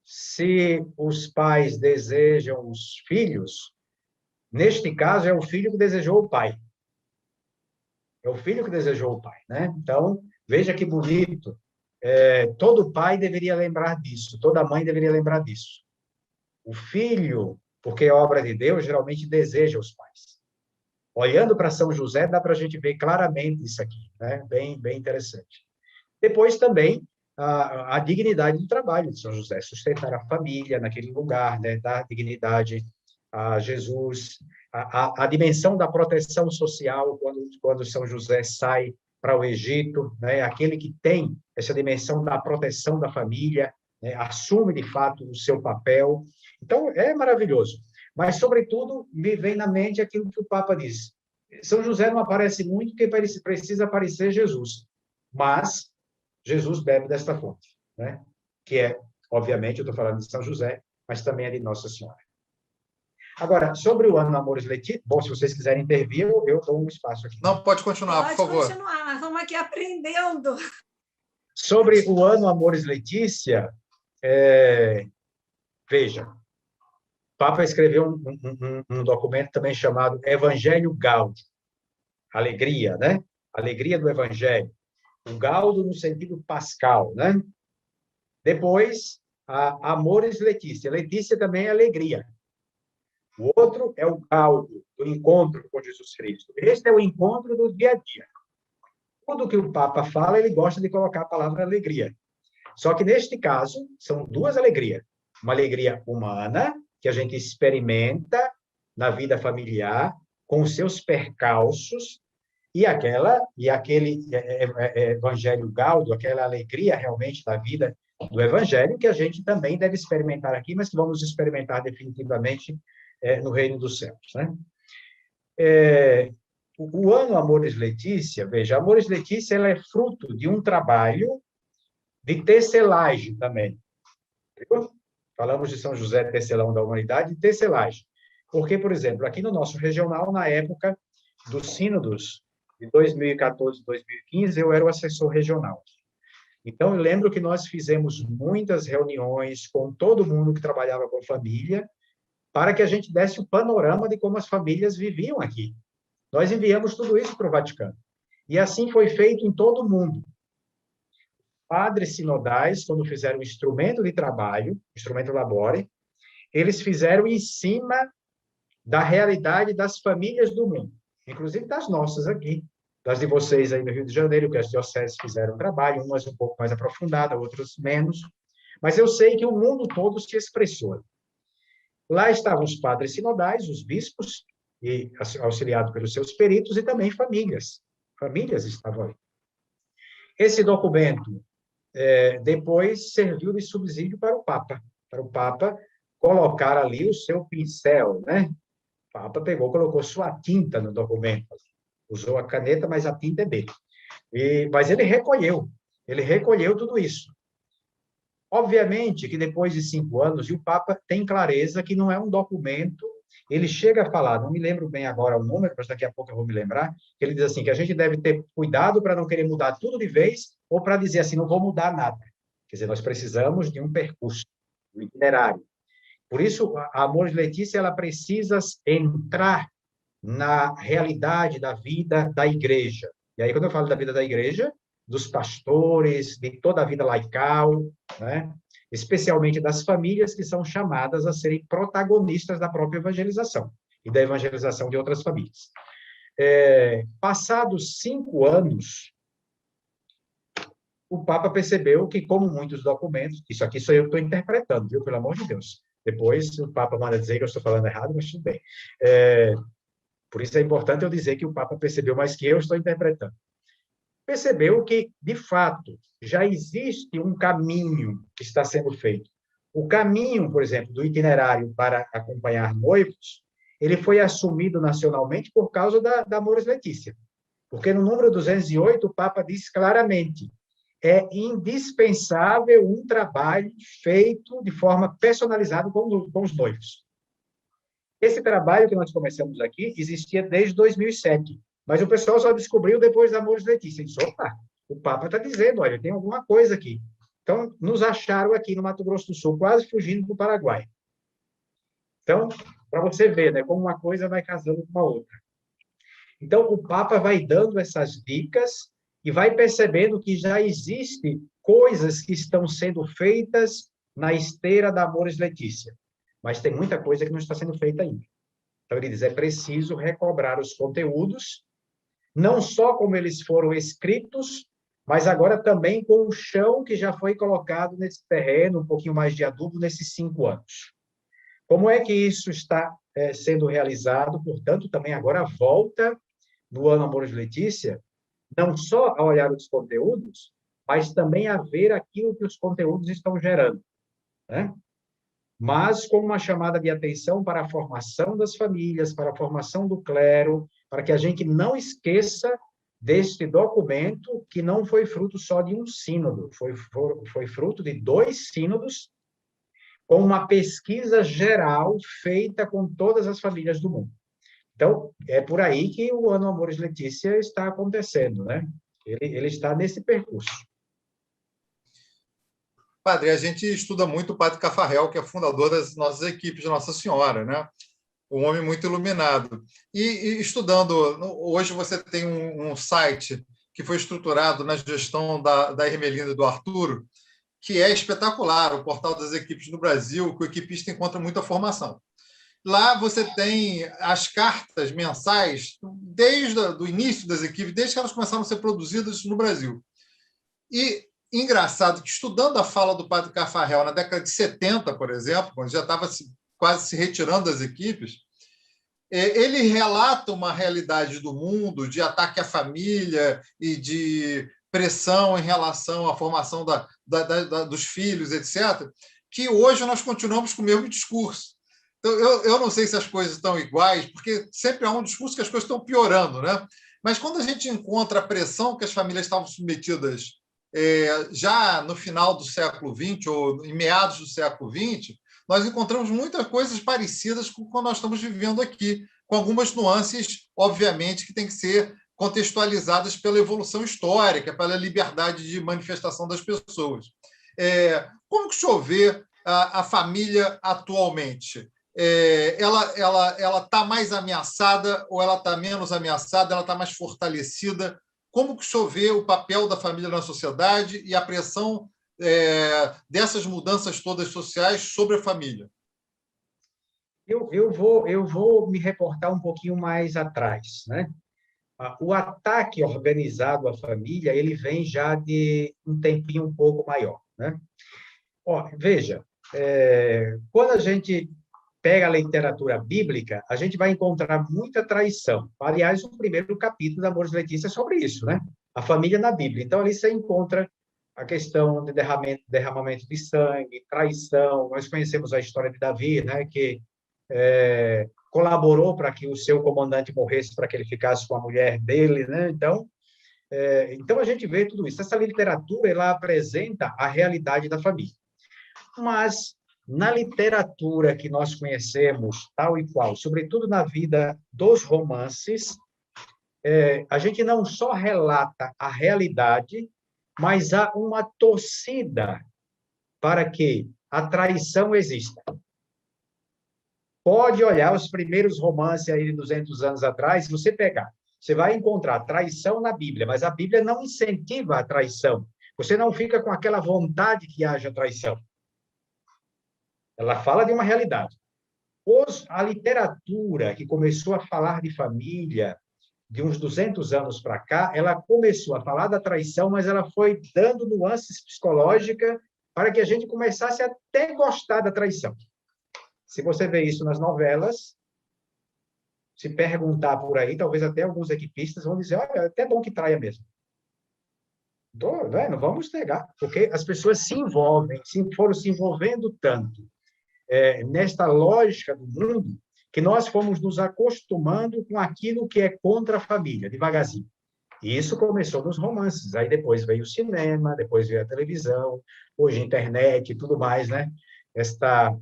S2: Se os pais desejam os filhos, Neste caso, é o filho que desejou o pai. É o filho que desejou o pai, né? Então, veja que bonito. Todo pai deveria lembrar disso, toda mãe deveria lembrar disso. O filho, porque é obra de Deus, geralmente deseja os pais. Olhando para São José, dá para a gente ver claramente isso aqui, né? Bem, bem interessante. Depois também a dignidade do trabalho de São José, sustentar a família naquele lugar, né? Dar dignidade a Jesus, a dimensão da proteção social quando São José sai para o Egito, né? Aquele que tem essa dimensão da proteção da família, né? Assume de fato o seu papel. Então, é maravilhoso. Mas, sobretudo, me vem na mente aquilo que o Papa diz. São José não aparece muito porque precisa aparecer Jesus. Mas Jesus bebe desta fonte, né? Que é, obviamente, eu estou falando de São José, mas também é de Nossa Senhora. Agora, sobre o ano Amores Letícia, bom, se vocês quiserem intervir, eu dou um espaço aqui.
S3: Não, pode continuar, por favor.
S1: Pode continuar, nós estamos aqui aprendendo.
S2: Sobre o ano Amores Letícia, veja, o Papa escreveu um documento também chamado Evangelho Gáudio, alegria, né? Alegria do Evangelho. O Gáudio no sentido pascal, né? Depois, Amores Letícia. Letícia também é alegria. O outro é o Gáudio, do encontro com Jesus Cristo. Este é o encontro do dia a dia. Tudo que o Papa fala, ele gosta de colocar a palavra alegria. Só que, neste caso, são duas alegrias. Uma alegria humana, que a gente experimenta na vida familiar, com os seus percalços, e aquele evangelho gáudio, aquela alegria realmente da vida do evangelho, que a gente também deve experimentar aqui, mas que vamos experimentar definitivamente no reino dos céus, né? O ano Amores Letícia, veja, Amores Letícia ela é fruto de um trabalho de tecelagem também. Entendeu? Falamos de São José, tecelão da humanidade, e tecelagem. Porque, por exemplo, aqui no nosso regional, na época dos sínodos de 2014 e 2015, eu era o assessor regional. Então, eu lembro que nós fizemos muitas reuniões com todo mundo que trabalhava com família, para que a gente desse o panorama de como as famílias viviam aqui. Nós enviamos tudo isso para o Vaticano. E assim foi feito em todo o mundo. Padres sinodais, quando fizeram o instrumento de trabalho, instrumento labore, eles fizeram em cima da realidade das famílias do mundo, inclusive das nossas aqui, das de vocês aí no Rio de Janeiro, que as dioceses fizeram um trabalho, umas um pouco mais aprofundado, outras menos, mas eu sei que o mundo todo se expressou. Lá estavam os padres sinodais, os bispos, e auxiliados pelos seus peritos, e também famílias. Famílias estavam ali. Esse documento, depois, serviu de subsídio para o Papa colocar ali o seu pincel, né? O Papa colocou sua tinta no documento. Usou a caneta, mas a tinta é dele. Mas ele recolheu tudo isso. Obviamente que depois de 5 anos, e o Papa tem clareza que não é um documento, ele chega a falar, não me lembro bem agora o número, mas daqui a pouco eu vou me lembrar, que ele diz assim, que a gente deve ter cuidado para não querer mudar tudo de vez, ou para dizer assim, não vou mudar nada. Quer dizer, nós precisamos de um percurso, um itinerário. Por isso, a Amores Letícia, ela precisa entrar na realidade da vida da igreja. E aí, quando eu falo da vida da igreja, dos pastores, de toda a vida laical, né? Especialmente das famílias que são chamadas a serem protagonistas da própria evangelização e da evangelização de outras famílias. Passados 5 anos, o Papa percebeu que, como muitos documentos, isso aqui sou eu que estou interpretando, viu? Pelo amor de Deus. Depois o Papa manda dizer que eu estou falando errado, mas tudo bem. Por isso é importante eu dizer que o Papa percebeu mais que eu estou interpretando. Percebeu que, de fato, já existe um caminho que está sendo feito. O caminho, por exemplo, do itinerário para acompanhar noivos, ele foi assumido nacionalmente por causa da Amores Letícia. Porque no número 208, o Papa diz claramente, é indispensável um trabalho feito de forma personalizada com os noivos. Esse trabalho que nós começamos aqui existia desde 2007, mas o pessoal só descobriu depois da Amores Letícia. Disse, opa, o Papa está dizendo, olha, tem alguma coisa aqui. Então, nos acharam aqui no Mato Grosso do Sul, quase fugindo para o Paraguai. Então, para você ver, né, como uma coisa vai casando com a outra. Então, o Papa vai dando essas dicas e vai percebendo que já existem coisas que estão sendo feitas na esteira da Amoris Laetitia, mas tem muita coisa que não está sendo feita ainda. Então, ele diz, é preciso recobrar os conteúdos, não só como eles foram escritos, mas agora também com o chão que já foi colocado nesse terreno, um pouquinho mais de adubo, nesses 5 anos. Como é que isso está sendo realizado? Portanto, também agora volta no ano Amoris Laetitia, não só a olhar os conteúdos, mas também a ver aquilo que os conteúdos estão gerando, né? Mas com uma chamada de atenção para a formação das famílias, para a formação do clero, para que a gente não esqueça deste documento que não foi fruto só de um sínodo, foi fruto de 2 sínodos, com uma pesquisa geral feita com todas as famílias do mundo. Então, é por aí que o Ano Amoris Laetitia está acontecendo, né? Ele está nesse percurso.
S3: Padre, a gente estuda muito o Padre Cafarel, que é fundador das nossas equipes de Nossa Senhora, né? Um homem muito iluminado. E estudando, hoje você tem um site que foi estruturado na gestão da Ermelinda e do Arturo, que é espetacular, o portal das equipes no Brasil, que o equipista encontra muita formação. Lá você tem as cartas mensais desde o início das equipes, desde que elas começaram a ser produzidas no Brasil. E engraçado que, estudando a fala do Padre Cafarel na década de 70, por exemplo, quando já estava quase se retirando das equipes, ele relata uma realidade do mundo de ataque à família e de pressão em relação à formação dos filhos, etc., que hoje nós continuamos com o mesmo discurso. Então, eu não sei se as coisas estão iguais, porque sempre há um discurso que as coisas estão piorando, né? Mas quando a gente encontra a pressão que as famílias estavam submetidas já no final do século XX ou em meados do século XX, nós encontramos muitas coisas parecidas com o que nós estamos vivendo aqui, com algumas nuances, obviamente, que têm que ser contextualizadas pela evolução histórica, pela liberdade de manifestação das pessoas. Como que o senhor vê a família atualmente? Ela está mais ameaçada ou ela está menos ameaçada? Ela está mais fortalecida? Como que o senhor vê o papel da família na sociedade e a pressão dessas mudanças todas sociais sobre a família?
S2: Eu vou me reportar um pouquinho mais atrás, né? O ataque organizado à família, ele vem já de um tempinho um pouco maior, né? Veja, quando a gente pega a literatura bíblica, a gente vai encontrar muita traição. Aliás, o primeiro capítulo da Amoris Laetitia é sobre isso, né? A família na Bíblia. Então, ali você encontra a questão de derramamento de sangue, traição. Nós conhecemos a história de Davi, né? Que colaborou para que o seu comandante morresse, para que ele ficasse com a mulher dele, né? Então a gente vê tudo isso. Essa literatura, ela apresenta a realidade da família. Mas na literatura que nós conhecemos, tal e qual, sobretudo na vida dos romances, a gente não só relata a realidade, mas há uma torcida para que a traição exista. Pode olhar os primeiros romances aí de 200 anos atrás, se você pegar, você vai encontrar traição na Bíblia, mas a Bíblia não incentiva a traição. Você não fica com aquela vontade que haja traição. Ela fala de uma realidade. A literatura que começou a falar de família, de uns 200 anos para cá, ela começou a falar da traição, mas ela foi dando nuances psicológicas para que a gente começasse a até gostar da traição. Se você vê isso nas novelas, se perguntar por aí, talvez até alguns equipistas vão dizer, olha, é até bom que traia mesmo. Não vamos negar, porque as pessoas se envolvem, foram se envolvendo tanto nesta lógica do mundo, que nós fomos nos acostumando com aquilo que é contra a família, devagarzinho. E isso começou nos romances, aí depois veio o cinema, depois veio a televisão, hoje a internet e tudo mais, né? Esta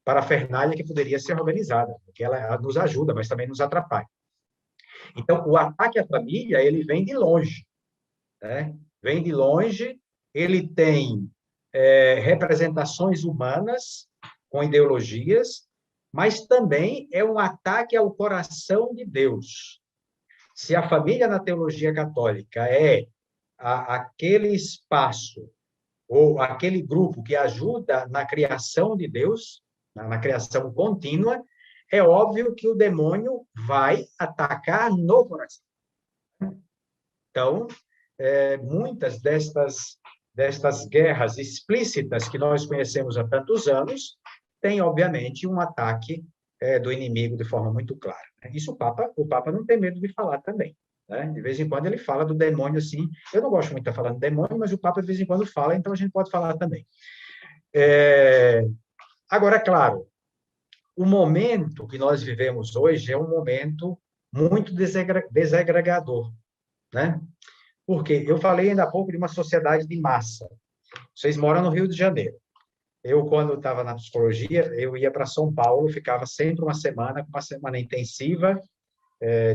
S2: parafernália que poderia ser organizada, porque ela nos ajuda, mas também nos atrapalha. Então, o ataque à família, ele vem de longe, né? Vem de longe, ele tem representações humanas com ideologias, mas também é um ataque ao coração de Deus. Se a família na teologia católica é aquele espaço ou aquele grupo que ajuda na criação de Deus, na criação contínua, é óbvio que o demônio vai atacar no coração. Então, muitas destas guerras explícitas que nós conhecemos há tantos anos têm, obviamente, um ataque do inimigo de forma muito clara. Isso o Papa não tem medo de falar também. Né? De vez em quando ele fala do demônio assim. Eu não gosto muito de falar do demônio, mas o Papa de vez em quando fala, então a gente pode falar também. Agora, claro, o momento que nós vivemos hoje é um momento muito desagregador, né? Porque eu falei ainda há pouco de uma sociedade de massa. Vocês moram no Rio de Janeiro. Eu, quando estava na psicologia, eu ia para São Paulo, ficava sempre uma semana intensiva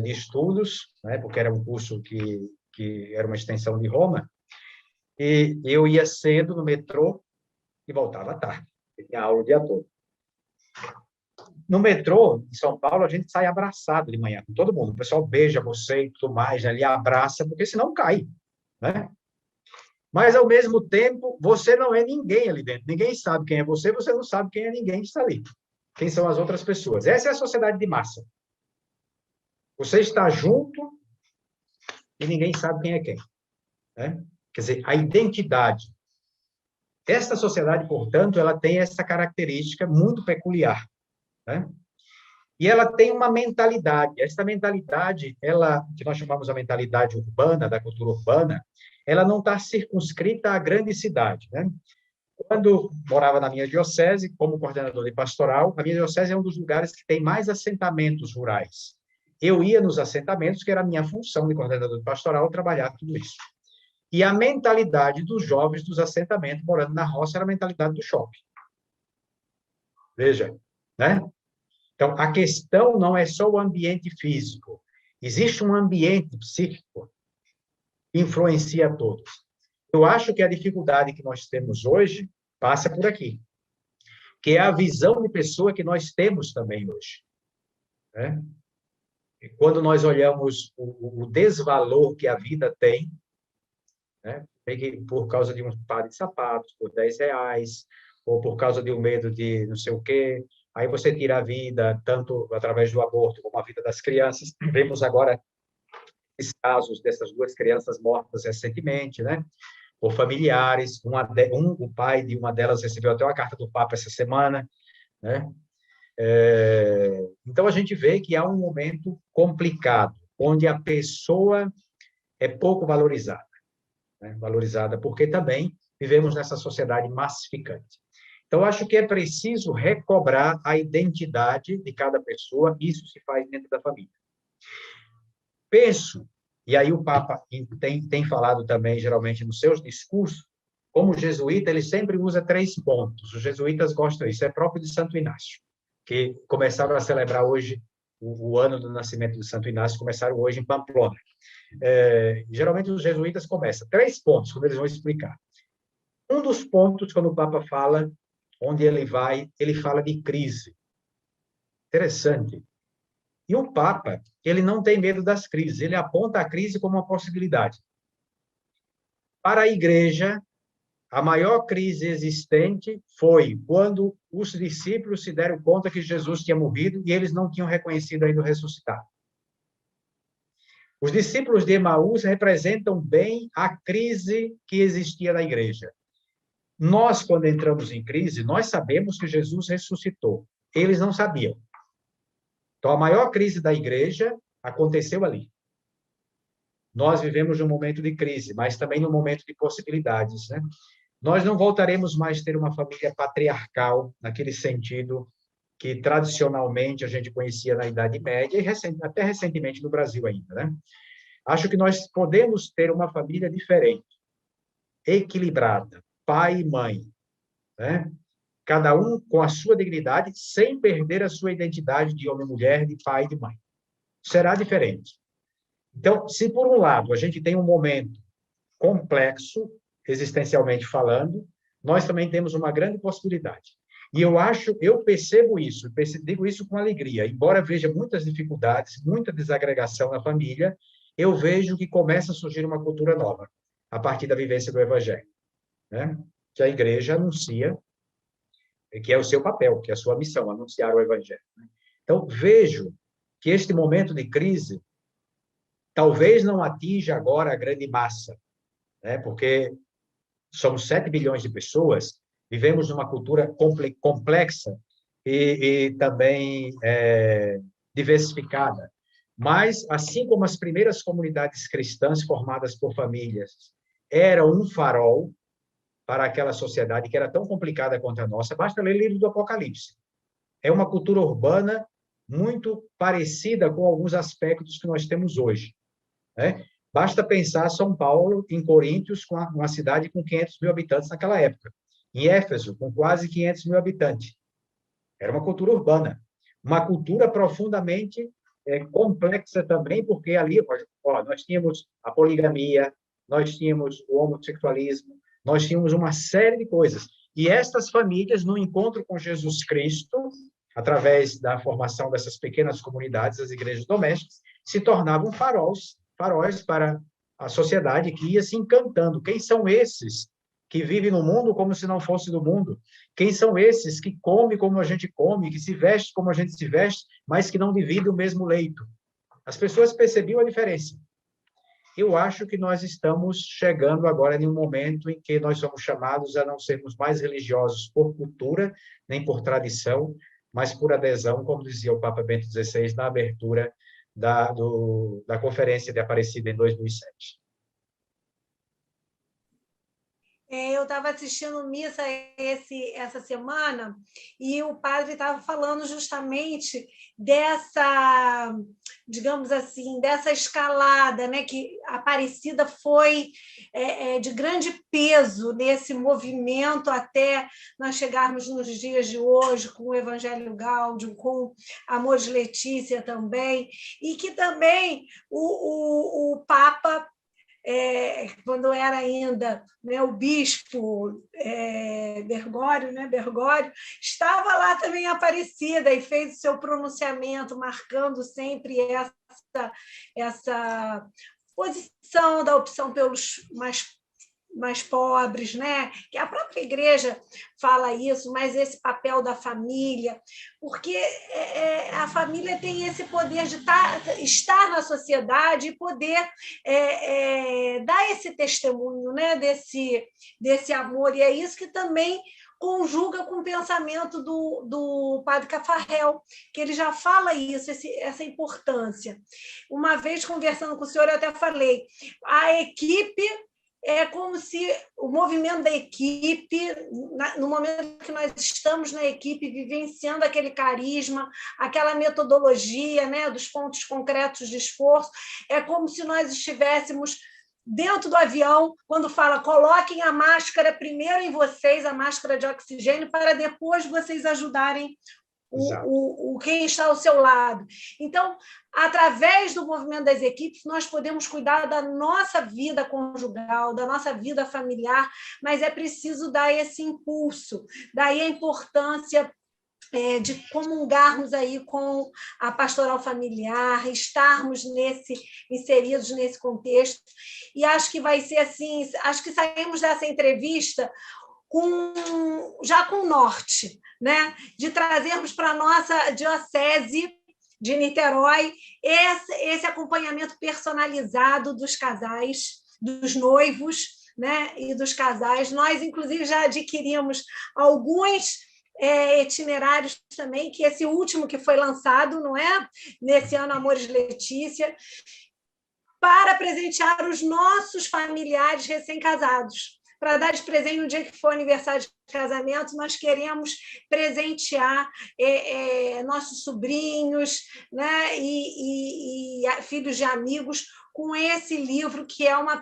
S2: de estudos, né? Porque era um curso que era uma extensão de Roma, e eu ia cedo no metrô e voltava à tarde. Tinha aula o dia todo. No metrô, em São Paulo, a gente sai abraçado de manhã com todo mundo. O pessoal beija você e tudo mais, ali abraça, porque senão cai, né? Mas, ao mesmo tempo, você não é ninguém ali dentro. Ninguém sabe quem é você, você não sabe quem é ninguém que está ali. Quem são as outras pessoas. Essa é a sociedade de massa. Você está junto e ninguém sabe quem é quem. Né? Quer dizer, a identidade. Esta sociedade, portanto, ela tem essa característica muito peculiar. Né? E ela tem uma mentalidade. Essa mentalidade, que nós chamamos a mentalidade urbana, da cultura urbana, ela não está circunscrita à grande cidade. Né? Quando morava na minha diocese, como coordenador de pastoral, a minha diocese é um dos lugares que tem mais assentamentos rurais. Eu ia nos assentamentos, que era a minha função de coordenador de pastoral, trabalhar tudo isso. E a mentalidade dos jovens dos assentamentos morando na roça era a mentalidade do shopping. Veja, né? Então, a questão não é só o ambiente físico. Existe um ambiente psíquico que influencia todos. Eu acho que a dificuldade que nós temos hoje passa por aqui, que é a visão de pessoa que nós temos também hoje. Né? E quando nós olhamos o desvalor que a vida tem, né? Por causa de um par de sapatos, por R$10, ou por causa de um medo de não sei o quê, aí você tira a vida, tanto através do aborto como a vida das crianças. Vemos agora os casos dessas 2 crianças mortas recentemente, né? Por familiares. O pai de uma delas recebeu até uma carta do Papa essa semana, né? Então, a gente vê que há um momento complicado, onde a pessoa é pouco valorizada, né? Valorizada porque também vivemos nessa sociedade massificante. Então, acho que é preciso recobrar a identidade de cada pessoa, isso se faz dentro da família. Penso, e aí o Papa tem falado também, geralmente, nos seus discursos, como jesuíta, ele sempre usa 3 pontos. Os jesuítas gostam disso, é próprio de Santo Inácio, que começaram a celebrar hoje o ano do nascimento de Santo Inácio, começaram hoje em Pamplona. Geralmente, os jesuítas começam 3 pontos, quando eles vão explicar. Um dos pontos, quando o Papa fala, onde ele fala de crise. Interessante. E o Papa, ele não tem medo das crises, ele aponta a crise como uma possibilidade. Para a Igreja, a maior crise existente foi quando os discípulos se deram conta que Jesus tinha morrido e eles não tinham reconhecido ainda o ressuscitado. Os discípulos de Emaús representam bem a crise que existia na Igreja. Nós, quando entramos em crise, nós sabemos que Jesus ressuscitou. Eles não sabiam. Então, a maior crise da Igreja aconteceu ali. Nós vivemos num momento de crise, mas também num momento de possibilidades, né? Nós não voltaremos mais a ter uma família patriarcal, naquele sentido que tradicionalmente a gente conhecia na Idade Média e até recentemente no Brasil ainda, né? Acho que nós podemos ter uma família diferente, equilibrada, pai e mãe, né? Cada um com a sua dignidade, sem perder a sua identidade de homem e mulher, de pai e de mãe. Será diferente. Então, se por um lado a gente tem um momento complexo, existencialmente falando, nós também temos uma grande possibilidade. E eu percebo isso, digo isso com alegria. Embora veja muitas dificuldades, muita desagregação na família, eu vejo que começa a surgir uma cultura nova, a partir da vivência do Evangelho, né? Que a igreja anuncia, que é o seu papel, que é a sua missão, anunciar o Evangelho. Então, vejo que este momento de crise talvez não atinja agora a grande massa, né? Porque somos 7 bilhões de pessoas, vivemos numa cultura complexa e também diversificada. Mas, assim como as primeiras comunidades cristãs formadas por famílias eram um farol para aquela sociedade que era tão complicada quanto a nossa, basta ler o livro do Apocalipse. É uma cultura urbana muito parecida com alguns aspectos que nós temos hoje, né? Basta pensar São Paulo, em Coríntios, com uma cidade com 500 mil habitantes naquela época. Em Éfeso, com quase 500 mil habitantes. Era uma cultura urbana. Uma cultura profundamente complexa também, porque ali nós tínhamos a poligamia, nós tínhamos o homossexualismo, nós tínhamos uma série de coisas. E estas famílias, no encontro com Jesus Cristo, através da formação dessas pequenas comunidades, as igrejas domésticas, se tornavam faróis para a sociedade que ia se encantando. Quem são esses que vivem no mundo como se não fosse do mundo? Quem são esses que comem como a gente come, que se veste como a gente se veste, mas que não dividem o mesmo leito? As pessoas percebiam a diferença. Eu acho que nós estamos chegando agora em um momento em que nós somos chamados a não sermos mais religiosos por cultura, nem por tradição, mas por adesão, como dizia o Papa Bento XVI na abertura da Conferência de Aparecida em 2007.
S1: Eu estava assistindo missa essa semana e o padre estava falando justamente dessa, digamos assim, dessa escalada, né, que a Aparecida foi de grande peso nesse movimento até nós chegarmos nos dias de hoje com o Evangelho Gáudio, com Amoris Laetitia também, e que também o Papa, quando era ainda, né, o bispo Bergoglio, né, Bergoglio, estava lá também em Aparecida e fez o seu pronunciamento, marcando sempre essa posição da opção pelos mais pobres, né? Que a própria igreja fala isso, mas esse papel da família, porque a família tem esse poder de estar na sociedade e poder dar esse testemunho, né? desse amor, e é isso que também conjuga com o pensamento do padre Cafarel, que ele já fala isso, essa importância. Uma vez, conversando com o senhor, eu até falei, a equipe é como se o movimento da equipe, no momento que nós estamos na equipe, vivenciando aquele carisma, aquela metodologia, né, dos pontos concretos de esforço, é como se nós estivéssemos dentro do avião, quando fala, coloquem a máscara primeiro em vocês, a máscara de oxigênio, para depois vocês ajudarem quem está ao seu lado. Então, através do movimento das equipes, nós podemos cuidar da nossa vida conjugal, da nossa vida familiar, mas é preciso dar esse impulso. Daí a importância de comungarmos aí com a pastoral familiar, estarmos inseridos nesse contexto. E acho que vai ser assim, acho que saímos dessa entrevista já com o norte, né? De trazermos para a nossa diocese de Niterói esse acompanhamento personalizado dos casais, dos noivos, né? E dos casais. Nós, inclusive, já adquirimos alguns itinerários também, que esse último que foi lançado, não é? Nesse ano, Amoris Laetitia, para presentear os nossos familiares recém-casados. Para dar de presente no dia que for aniversário de casamento, nós queremos presentear nossos sobrinhos, né, e filhos de amigos com esse livro, que é uma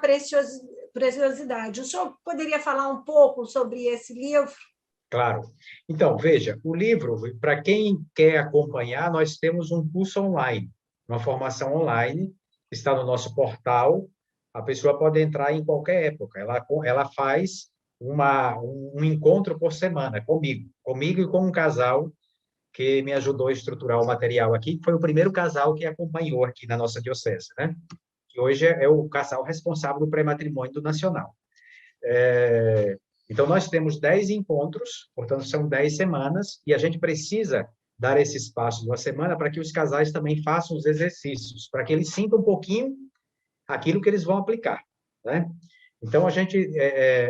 S1: preciosidade. O senhor poderia falar um pouco sobre esse livro?
S2: Claro. Então, veja, o livro, para quem quer acompanhar, nós temos um curso online, uma formação online, que está no nosso portal. A pessoa pode entrar em qualquer época. Ela faz um encontro por semana comigo e com um casal que me ajudou a estruturar o material aqui, que foi o primeiro casal que acompanhou aqui na nossa diocese, né? Que hoje é o casal responsável do pré-matrimônio do Nacional. Então, nós temos 10 encontros, portanto, são 10 semanas, e a gente precisa dar esse espaço de uma semana para que os casais também façam os exercícios, para que eles sintam um pouquinho aquilo que eles vão aplicar, né? Então,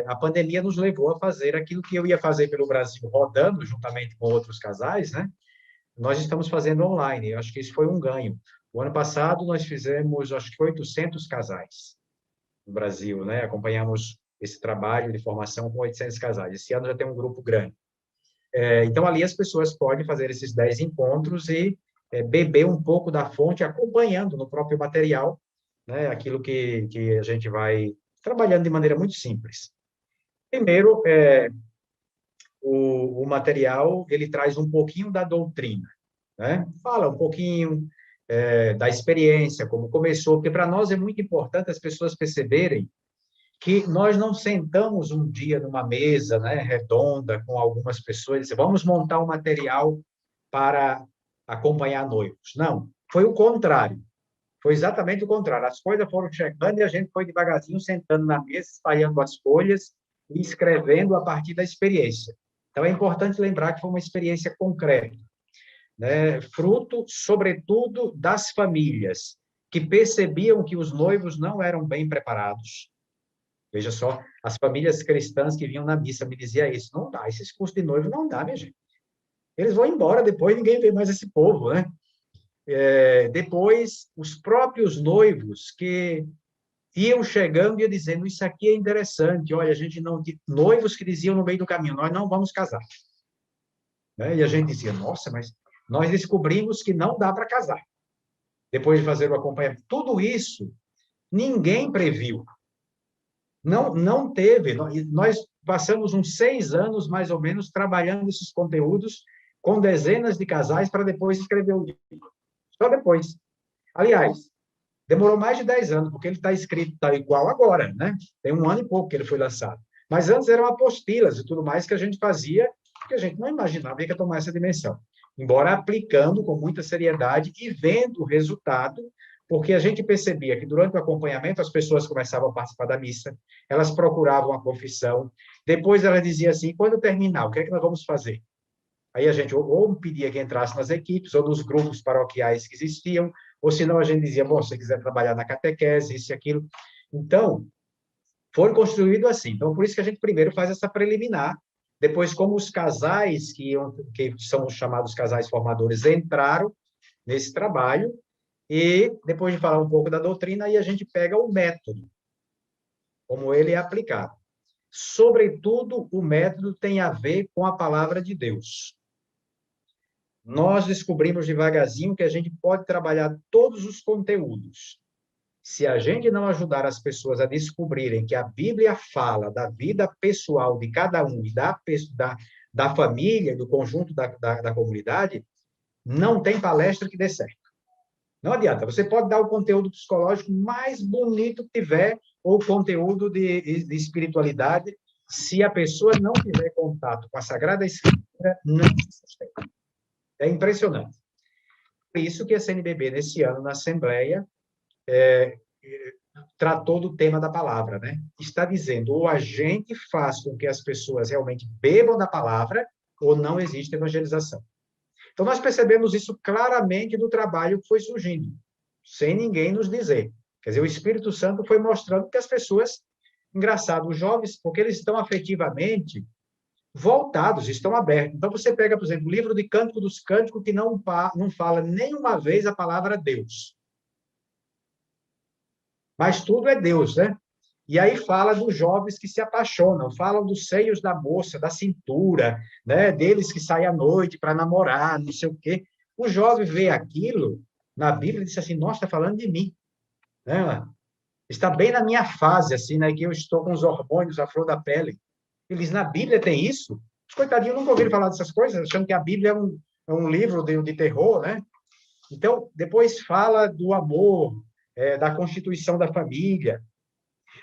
S2: a pandemia nos levou a fazer aquilo que eu ia fazer pelo Brasil, rodando juntamente com outros casais, né? Nós estamos fazendo online, eu acho que isso foi um ganho. O ano passado, nós fizemos, acho que 800 casais no Brasil, né? Acompanhamos esse trabalho de formação com 800 casais. Esse ano já tem um grupo grande. Então, ali as pessoas podem fazer esses 10 encontros e beber um pouco da fonte, acompanhando no próprio material, né? Aquilo que a gente vai trabalhando de maneira muito simples. Primeiro, o material, ele traz um pouquinho da doutrina, né? Fala um pouquinho da experiência, como começou, porque para nós é muito importante as pessoas perceberem que nós não sentamos um dia numa mesa, né, redonda com algumas pessoas e dizemos, vamos montar um material para acompanhar noivos. Não, foi o contrário. Foi exatamente o contrário. As coisas foram chegando e a gente foi devagarzinho sentando na mesa, espalhando as folhas e escrevendo a partir da experiência. Então, é importante lembrar que foi uma experiência concreta, né? Fruto, sobretudo, das famílias que percebiam que os noivos não eram bem preparados. Veja só, as famílias cristãs que vinham na missa me diziam isso, não dá, esses cursos de noivo não dá, minha gente. Eles vão embora depois, ninguém vê mais esse povo, né? Depois, os próprios noivos que iam chegando e dizendo, isso aqui é interessante, olha, a gente não... Noivos que diziam no meio do caminho, nós não vamos casar. Né? E a gente dizia, nossa, mas nós descobrimos que não dá para casar. Depois de fazer o acompanhamento. Tudo isso, ninguém previu. Não teve. Nós passamos uns 6 anos, mais ou menos, trabalhando esses conteúdos com dezenas de casais para depois escrever o livro. Só depois. Aliás, demorou mais de 10 anos, porque ele está escrito tal igual agora, né? Tem 1 ano e pouco que ele foi lançado. Mas antes eram apostilas e tudo mais que a gente fazia, que a gente não imaginava que ia tomar essa dimensão. Embora aplicando com muita seriedade e vendo o resultado, porque a gente percebia que durante o acompanhamento as pessoas começavam a participar da missa, elas procuravam a confissão, depois ela dizia assim, quando terminar, o que é que nós vamos fazer? Aí a gente ou pedia que entrasse nas equipes, ou nos grupos paroquiais que existiam, ou senão a gente dizia, bom, se você quiser trabalhar na catequese, isso e aquilo. Então, foi construído assim. Então, por isso que a gente primeiro faz essa preliminar, depois, como os casais, que são os chamados casais formadores, entraram nesse trabalho, e depois de falar um pouco da doutrina, aí a gente pega o método, como ele é aplicado. Sobretudo, o método tem a ver com a palavra de Deus. Nós descobrimos devagarzinho que a gente pode trabalhar todos os conteúdos. Se a gente não ajudar as pessoas a descobrirem que a Bíblia fala da vida pessoal de cada um e da família, do conjunto da comunidade, não tem palestra que dê certo. Não adianta. Você pode dar o conteúdo psicológico mais bonito que tiver, ou conteúdo de espiritualidade, se a pessoa não tiver contato com a Sagrada Escritura, não se sustenta. É impressionante. Por isso que a CNBB, nesse ano, na Assembleia, tratou do tema da palavra, né? Está dizendo, ou a gente faz com que as pessoas realmente bebam da palavra, ou não existe evangelização. Então, nós percebemos isso claramente no trabalho que foi surgindo, sem ninguém nos dizer. Quer dizer, o Espírito Santo foi mostrando que as pessoas, engraçado, os jovens, porque eles estão afetivamente voltados, estão abertos. Então, você pega, por exemplo, o livro de Cântico dos Cânticos, que não fala nenhuma vez a palavra Deus. Mas tudo é Deus, né? E aí fala dos jovens que se apaixonam, falam dos seios da moça, da cintura, né? Deles que saem à noite para namorar, não sei o quê. O jovem vê aquilo na Bíblia e diz assim, nossa, está falando de mim. Né? Está bem na minha fase, assim, né? Que eu estou com os hormônios à flor da pele. Ele diz, na Bíblia tem isso? Os coitadinhos nunca ouviram falar dessas coisas, achando que a Bíblia é um livro de terror, né? Então, depois fala do amor, da constituição da família.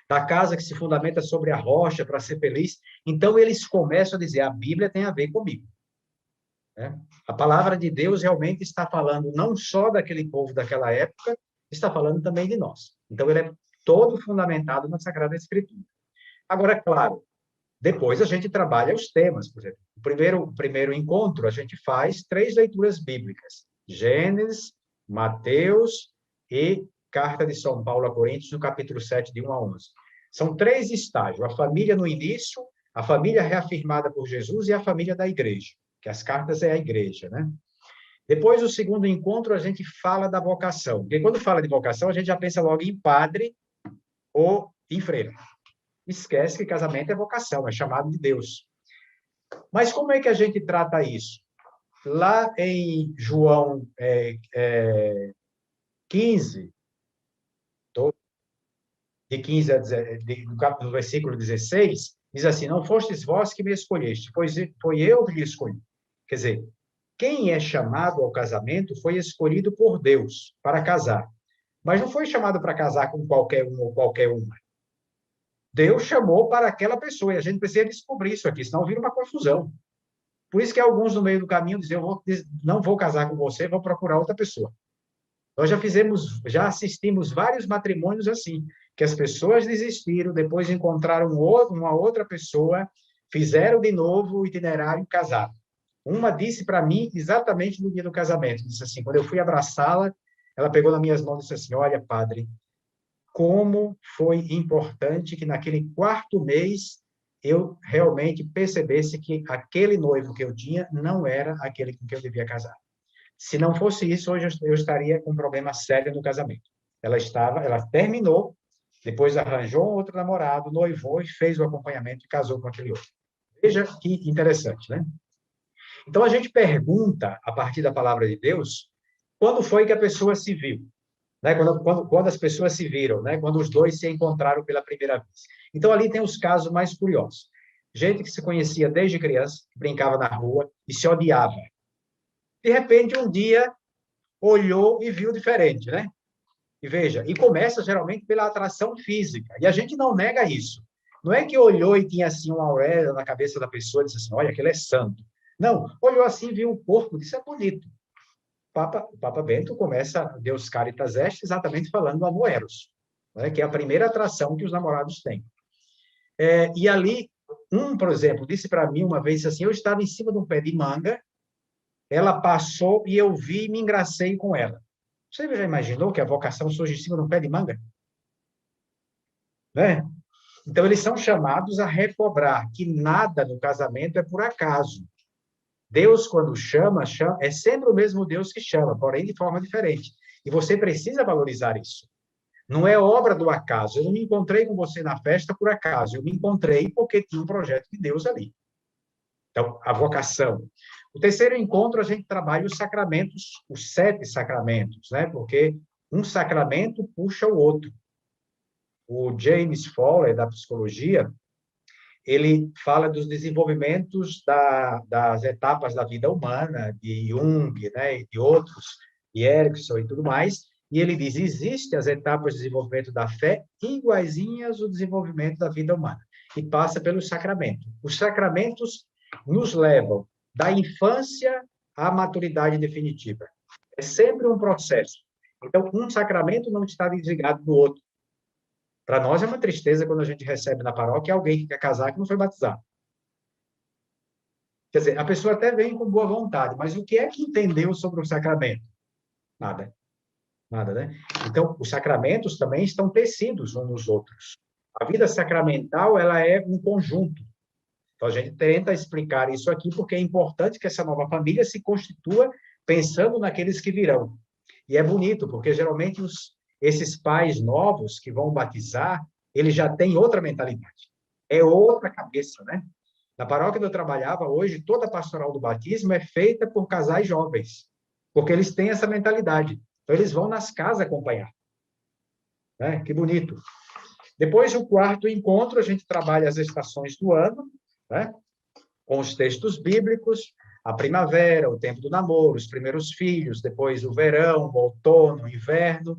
S2: da casa que se fundamenta sobre a rocha para ser feliz. Então, eles começam a dizer, a Bíblia tem a ver comigo. Né? A palavra de Deus realmente está falando não só daquele povo daquela época, está falando também de nós. Então, ele é todo fundamentado na Sagrada Escritura. Agora, claro, depois a gente trabalha os temas. Por exemplo, o primeiro encontro, a gente faz 3 leituras bíblicas. Gênesis, Mateus e Carta de São Paulo a Coríntios, no capítulo 7, de 1 a 11. São 3 estágios. A família no início, a família reafirmada por Jesus e a família da igreja, que as cartas é a igreja, né? Depois, o segundo encontro, a gente fala da vocação. Porque quando fala de vocação, a gente já pensa logo em padre ou em freira. Esquece que casamento é vocação, é chamado de Deus. Mas como é que a gente trata isso? Lá em João 15, de 15 a do versículo 16, diz assim, não fostes vós que me escolheste, pois foi eu que lhe escolhi. Quer dizer, quem é chamado ao casamento foi escolhido por Deus para casar. Mas não foi chamado para casar com qualquer um ou qualquer uma. Deus chamou para aquela pessoa, e a gente precisa descobrir isso aqui, senão vira uma confusão. Por isso que alguns no meio do caminho dizem, não vou casar com você, vou procurar outra pessoa. Nós já assistimos vários matrimônios assim, que as pessoas desistiram, depois encontraram uma outra pessoa, fizeram de novo o itinerário e casaram. Uma disse para mim, exatamente no dia do casamento, disse assim, quando eu fui abraçá-la, ela pegou nas minhas mãos e disse assim, olha, padre, como foi importante que naquele 4º mês eu realmente percebesse que aquele noivo que eu tinha não era aquele com quem eu devia casar. Se não fosse isso, hoje eu estaria com um problema sério no casamento. Ela terminou, depois arranjou um outro namorado, noivou e fez o acompanhamento e casou com aquele outro. Veja que interessante, né? Então, a gente pergunta, a partir da palavra de Deus, quando foi que a pessoa se viu? Né? Quando as pessoas se viram, né? Quando os dois se encontraram pela primeira vez. Então, ali tem os casos mais curiosos. Gente que se conhecia desde criança, que brincava na rua e se odiava. De repente, um dia, olhou e viu diferente, né? E veja, e começa geralmente pela atração física. E a gente não nega isso. Não é que olhou e tinha assim uma auréola na cabeça da pessoa e disse assim, olha, aquele é santo. Não, olhou assim, viu o corpo, disse, é bonito. O Papa Bento começa Deus Caritas Est exatamente falando do amor eros, né, que é a primeira atração que os namorados têm. E ali, por exemplo, disse para mim uma vez assim, eu estava em cima de um pé de manga, ela passou e eu vi e me engracei com ela. Você já imaginou que a vocação surge em cima de um pé de manga? Né? Então, eles são chamados a recobrar que nada no casamento é por acaso. Deus, quando chama, é sempre o mesmo Deus que chama, porém de forma diferente. E você precisa valorizar isso. Não é obra do acaso. Eu não me encontrei com você na festa por acaso. Eu me encontrei porque tinha um projeto de Deus ali. Então, a vocação. O terceiro encontro, a gente trabalha os sacramentos, os 7 sacramentos, né? Porque um sacramento puxa o outro. O James Fowler, da psicologia, ele fala dos desenvolvimentos das etapas da vida humana, de Jung, né, e de outros, e Erickson e tudo mais, e ele diz, existem as etapas de desenvolvimento da fé iguaizinhas ao desenvolvimento da vida humana, e passa pelo sacramento. Os sacramentos nos levam da infância à maturidade definitiva. É sempre um processo. Então, um sacramento não está desligado do outro. Para nós é uma tristeza quando a gente recebe na paróquia alguém que quer casar que não foi batizado. Quer dizer, a pessoa até vem com boa vontade, mas o que é que entendeu sobre o sacramento? Nada. Nada, né? Então, os sacramentos também estão tecidos uns nos outros. A vida sacramental, ela é um conjunto. Então, a gente tenta explicar isso aqui porque é importante que essa nova família se constitua pensando naqueles que virão. E é bonito, porque geralmente esses pais novos que vão batizar, eles já têm outra mentalidade. É outra cabeça, né? Na paróquia que eu trabalhava, hoje, toda a pastoral do batismo é feita por casais jovens, porque eles têm essa mentalidade. Então, eles vão nas casas acompanhar. Né? Que bonito. Depois, o 4º encontro, a gente trabalha as estações do ano, né? Com os textos bíblicos, a primavera, o tempo do namoro, os primeiros filhos, depois o verão, o outono, o inverno.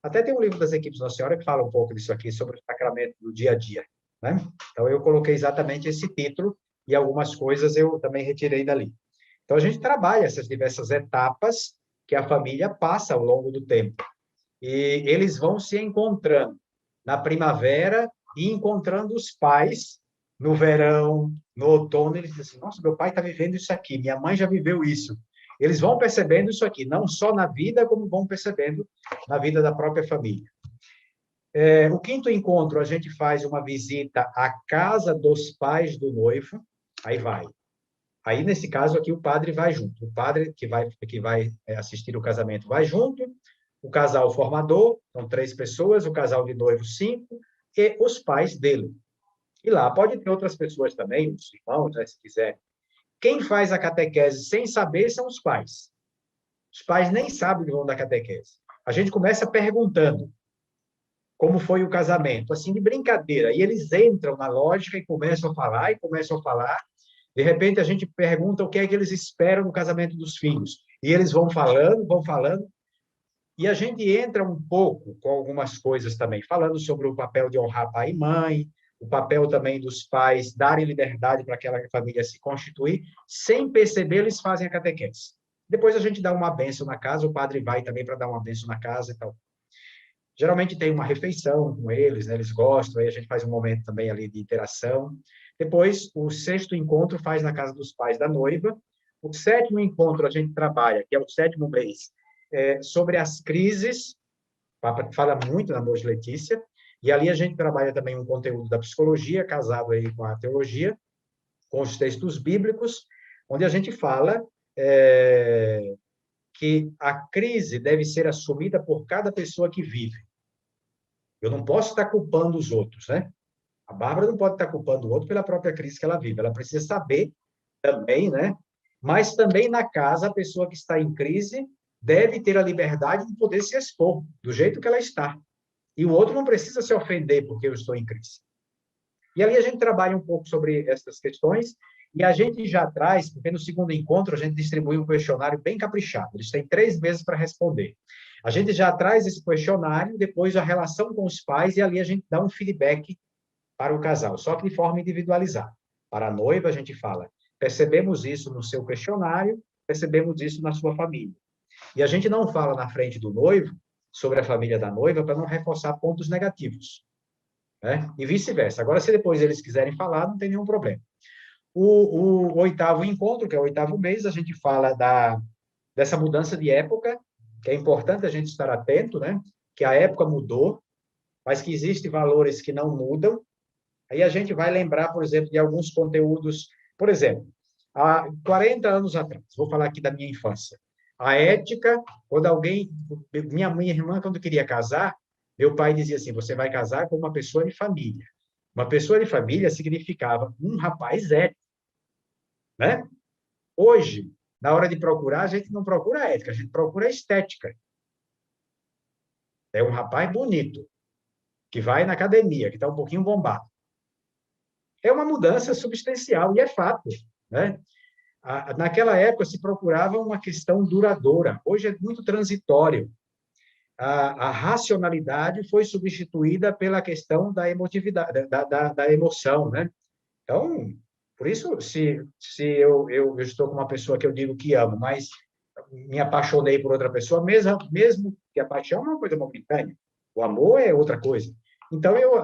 S2: Até tem um livro das equipes Nossa Senhora que fala um pouco disso aqui, sobre o sacramento do dia a dia, né? Então, eu coloquei exatamente esse título e algumas coisas eu também retirei dali. Então, a gente trabalha essas diversas etapas que a família passa ao longo do tempo. E eles vão se encontrando na primavera e encontrando os pais no verão, no outono. Eles dizem assim, nossa, meu pai está vivendo isso aqui, minha mãe já viveu isso. Eles vão percebendo isso aqui, não só na vida, como vão percebendo na vida da própria família. O quinto encontro, a gente faz uma visita à casa dos pais do noivo, aí vai. Aí, nesse caso aqui, o padre vai junto. O padre que vai assistir o casamento vai junto, o casal formador, são 3 pessoas, o casal de noivo, 5, e os pais dele. E lá pode ter outras pessoas também, os irmãos, né, se quiser. Quem faz a catequese sem saber são os pais. Os pais nem sabem que vão dar catequese. A gente começa perguntando como foi o casamento, assim, de brincadeira. E eles entram na lógica e começam a falar, e começam a falar. De repente, a gente pergunta o que é que eles esperam no casamento dos filhos. E eles vão falando. E a gente entra um pouco com algumas coisas também, falando sobre o papel de honrar pai e mãe, o papel também dos pais darem liberdade para aquela família se constituir, sem perceber, eles fazem a catequese. Depois a gente dá uma bênção na casa, o padre vai também para dar uma bênção na casa e tal. Geralmente tem uma refeição com eles, né? Eles gostam, aí a gente faz um momento também ali de interação. Depois, o 6º encontro faz na casa dos pais da noiva. O 7º encontro a gente trabalha, que é o 7º mês, sobre as crises, fala muito na Mogi Letícia, e ali a gente trabalha também um conteúdo da psicologia, casado aí com a teologia, com os textos bíblicos, onde a gente fala que a crise deve ser assumida por cada pessoa que vive. Eu não posso estar culpando os outros, né? A Bárbara não pode estar culpando o outro pela própria crise que ela vive. Ela precisa saber também, né? Mas também na casa, a pessoa que está em crise deve ter a liberdade de poder se expor do jeito que ela está. E o outro não precisa se ofender porque eu estou em crise. E ali a gente trabalha um pouco sobre essas questões e a gente já traz, porque no 2º encontro a gente distribui um questionário bem caprichado. Eles têm 3 meses para responder. A gente já traz esse questionário, depois a relação com os pais e ali a gente dá um feedback para o casal, só que de forma individualizada. Para a noiva, a gente fala, percebemos isso no seu questionário, percebemos isso na sua família. E a gente não fala na frente do noivo sobre a família da noiva para não reforçar pontos negativos, né? E vice-versa. Agora, se depois eles quiserem falar, não tem nenhum problema. O 8º encontro, que é o 8º mês, a gente fala dessa mudança de época, que é importante a gente estar atento, né? Que a época mudou, mas que existem valores que não mudam. Aí a gente vai lembrar, por exemplo, de alguns conteúdos. Por exemplo, há 40 anos atrás, vou falar aqui da minha infância. A ética, quando alguém... Minha irmã, quando queria casar, meu pai dizia assim, você vai casar com uma pessoa de família. Uma pessoa de família significava um rapaz ético, né? Hoje, na hora de procurar, a gente não procura a ética, a gente procura a estética. É um rapaz bonito, que vai na academia, que está um pouquinho bombado. É uma mudança substancial, e é fato, né? Naquela época se procurava uma questão duradoura, hoje é muito transitório. A racionalidade foi substituída pela questão da emotividade, da emoção, né? Então, por isso, se eu estou com uma pessoa que eu digo que amo, mas me apaixonei por outra pessoa, mesmo que a paixão é uma coisa momentânea, o amor é outra coisa. Então, eu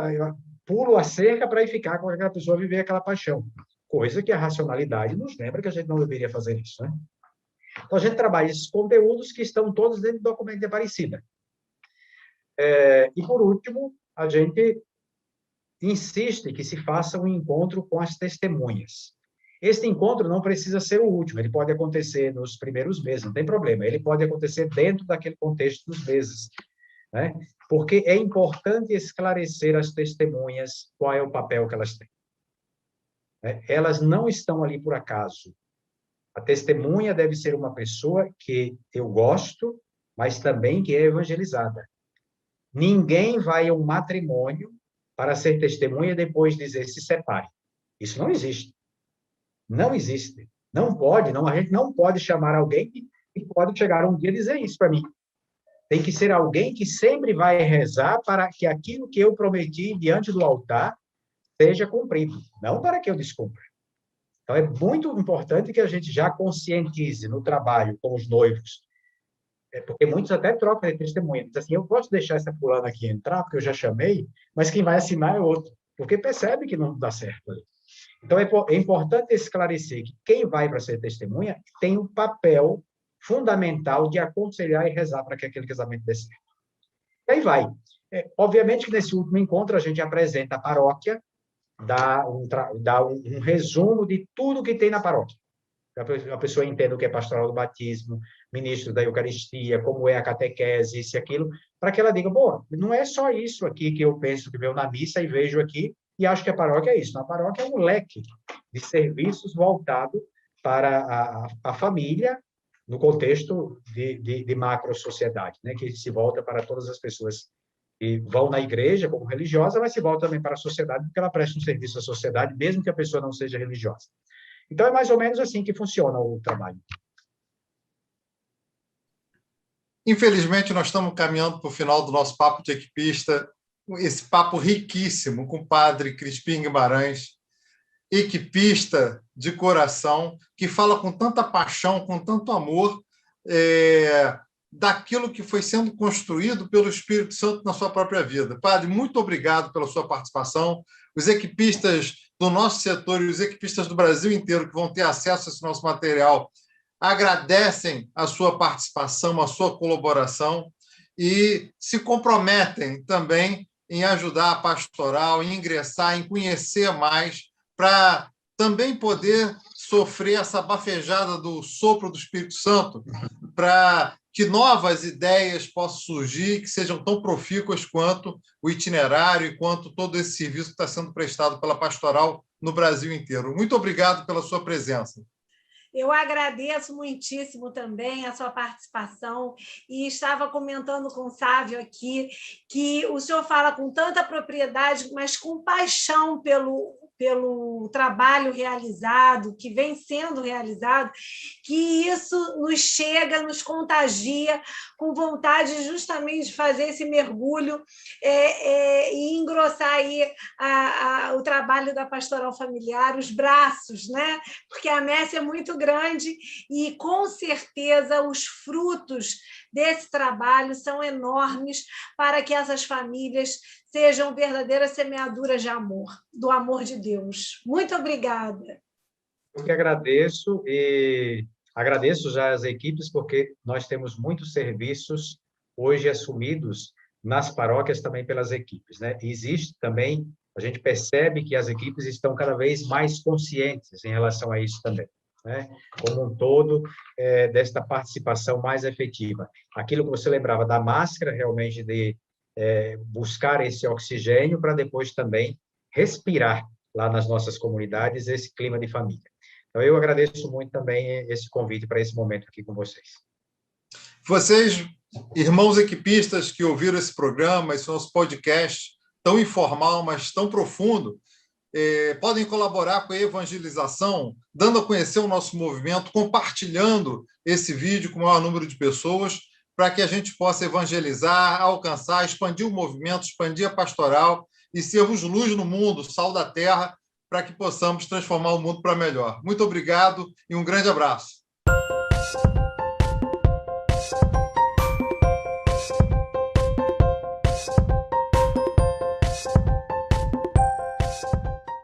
S2: pulo a cerca para ir ficar com aquela pessoa, viver aquela paixão. Coisa que a racionalidade nos lembra que a gente não deveria fazer isso, né? Então, a gente trabalha esses conteúdos que estão todos dentro do documento de Aparecida. E, por último, a gente insiste que se faça um encontro com as testemunhas. Este encontro não precisa ser o último, ele pode acontecer nos primeiros meses, não tem problema, ele pode acontecer dentro daquele contexto dos meses, né? Porque é importante esclarecer às testemunhas qual é o papel que elas têm. Elas não estão ali por acaso. A testemunha deve ser uma pessoa que eu gosto, mas também que é evangelizada. Ninguém vai a um matrimônio para ser testemunha e depois dizer se separe. Isso não existe. Não existe. Não pode, não, a gente não pode chamar alguém que pode chegar um dia e dizer isso para mim. Tem que ser alguém que sempre vai rezar para que aquilo que eu prometi diante do altar seja cumprido, não para que eu descumpra. Então, é muito importante que a gente já conscientize no trabalho com os noivos, porque muitos até trocam de testemunha. Dizem assim, eu posso deixar essa fulana aqui entrar, porque eu já chamei, mas quem vai assinar é outro, porque percebe que não dá certo ali. Então, é importante esclarecer que quem vai para ser testemunha tem um papel fundamental de aconselhar e rezar para que aquele casamento dê certo. E aí vai. Obviamente que nesse último encontro a gente apresenta a paróquia, dá um resumo de tudo que tem na paróquia. A pessoa entenda o que é pastoral do batismo, ministro da Eucaristia, como é a catequese, isso e aquilo, para que ela diga, bom, não é só isso aqui que eu penso que veio na missa e vejo aqui, e acho que a paróquia é isso. A paróquia é um leque de serviços voltado para a família, no contexto de macro-sociedade, né, que se volta para todas as pessoas que vão na igreja como religiosa, mas se volta também para a sociedade, porque ela presta um serviço à sociedade, mesmo que a pessoa não seja religiosa. Então, é mais ou menos assim que funciona o trabalho.
S3: Infelizmente, nós estamos caminhando para o final do nosso papo de equipista, esse papo riquíssimo com o padre Crispim Guimarães, equipista de coração, que fala com tanta paixão, com tanto amor, daquilo que foi sendo construído pelo Espírito Santo na sua própria vida. Padre, muito obrigado pela sua participação. Os equipistas do nosso setor e os equipistas do Brasil inteiro que vão ter acesso a esse nosso material agradecem a sua participação, a sua colaboração e se comprometem também em ajudar a pastoral, em ingressar, em conhecer mais, para também poder sofrer essa bafejada do sopro do Espírito Santo, para que novas ideias possam surgir, que sejam tão profícuas quanto o itinerário e quanto todo esse serviço que está sendo prestado pela pastoral no Brasil inteiro. Muito obrigado pela sua presença.
S1: Eu agradeço muitíssimo também a sua participação e estava comentando com o Sávio aqui que o senhor fala com tanta propriedade, mas com paixão pelo trabalho realizado, que vem sendo realizado, que isso nos chega, nos contagia com vontade justamente de fazer esse mergulho e engrossar aí o trabalho da pastoral familiar, os braços, né? Porque a messe é muito grande e, com certeza, os frutos desse trabalho são enormes para que essas famílias sejam verdadeiras semeaduras de amor, do amor de Deus. Muito obrigada.
S2: Eu que agradeço e agradeço já as equipes, porque nós temos muitos serviços hoje assumidos nas paróquias também pelas equipes, né? E existe também, a gente percebe que as equipes estão cada vez mais conscientes em relação a isso também, né? Como um todo, desta participação mais efetiva. Aquilo que você lembrava da máscara, realmente de buscar esse oxigênio para depois também respirar lá nas nossas comunidades esse clima de família. Então, eu agradeço muito também esse convite para esse momento aqui com vocês.
S3: Vocês, irmãos equipistas que ouviram esse programa, esse nosso podcast tão informal, mas tão profundo, podem colaborar com a evangelização, dando a conhecer o nosso movimento, compartilhando esse vídeo com o maior número de pessoas, para que a gente possa evangelizar, alcançar, expandir o movimento, expandir a pastoral e sermos luz no mundo, sal da terra, para que possamos transformar o mundo para melhor. Muito obrigado e um grande abraço.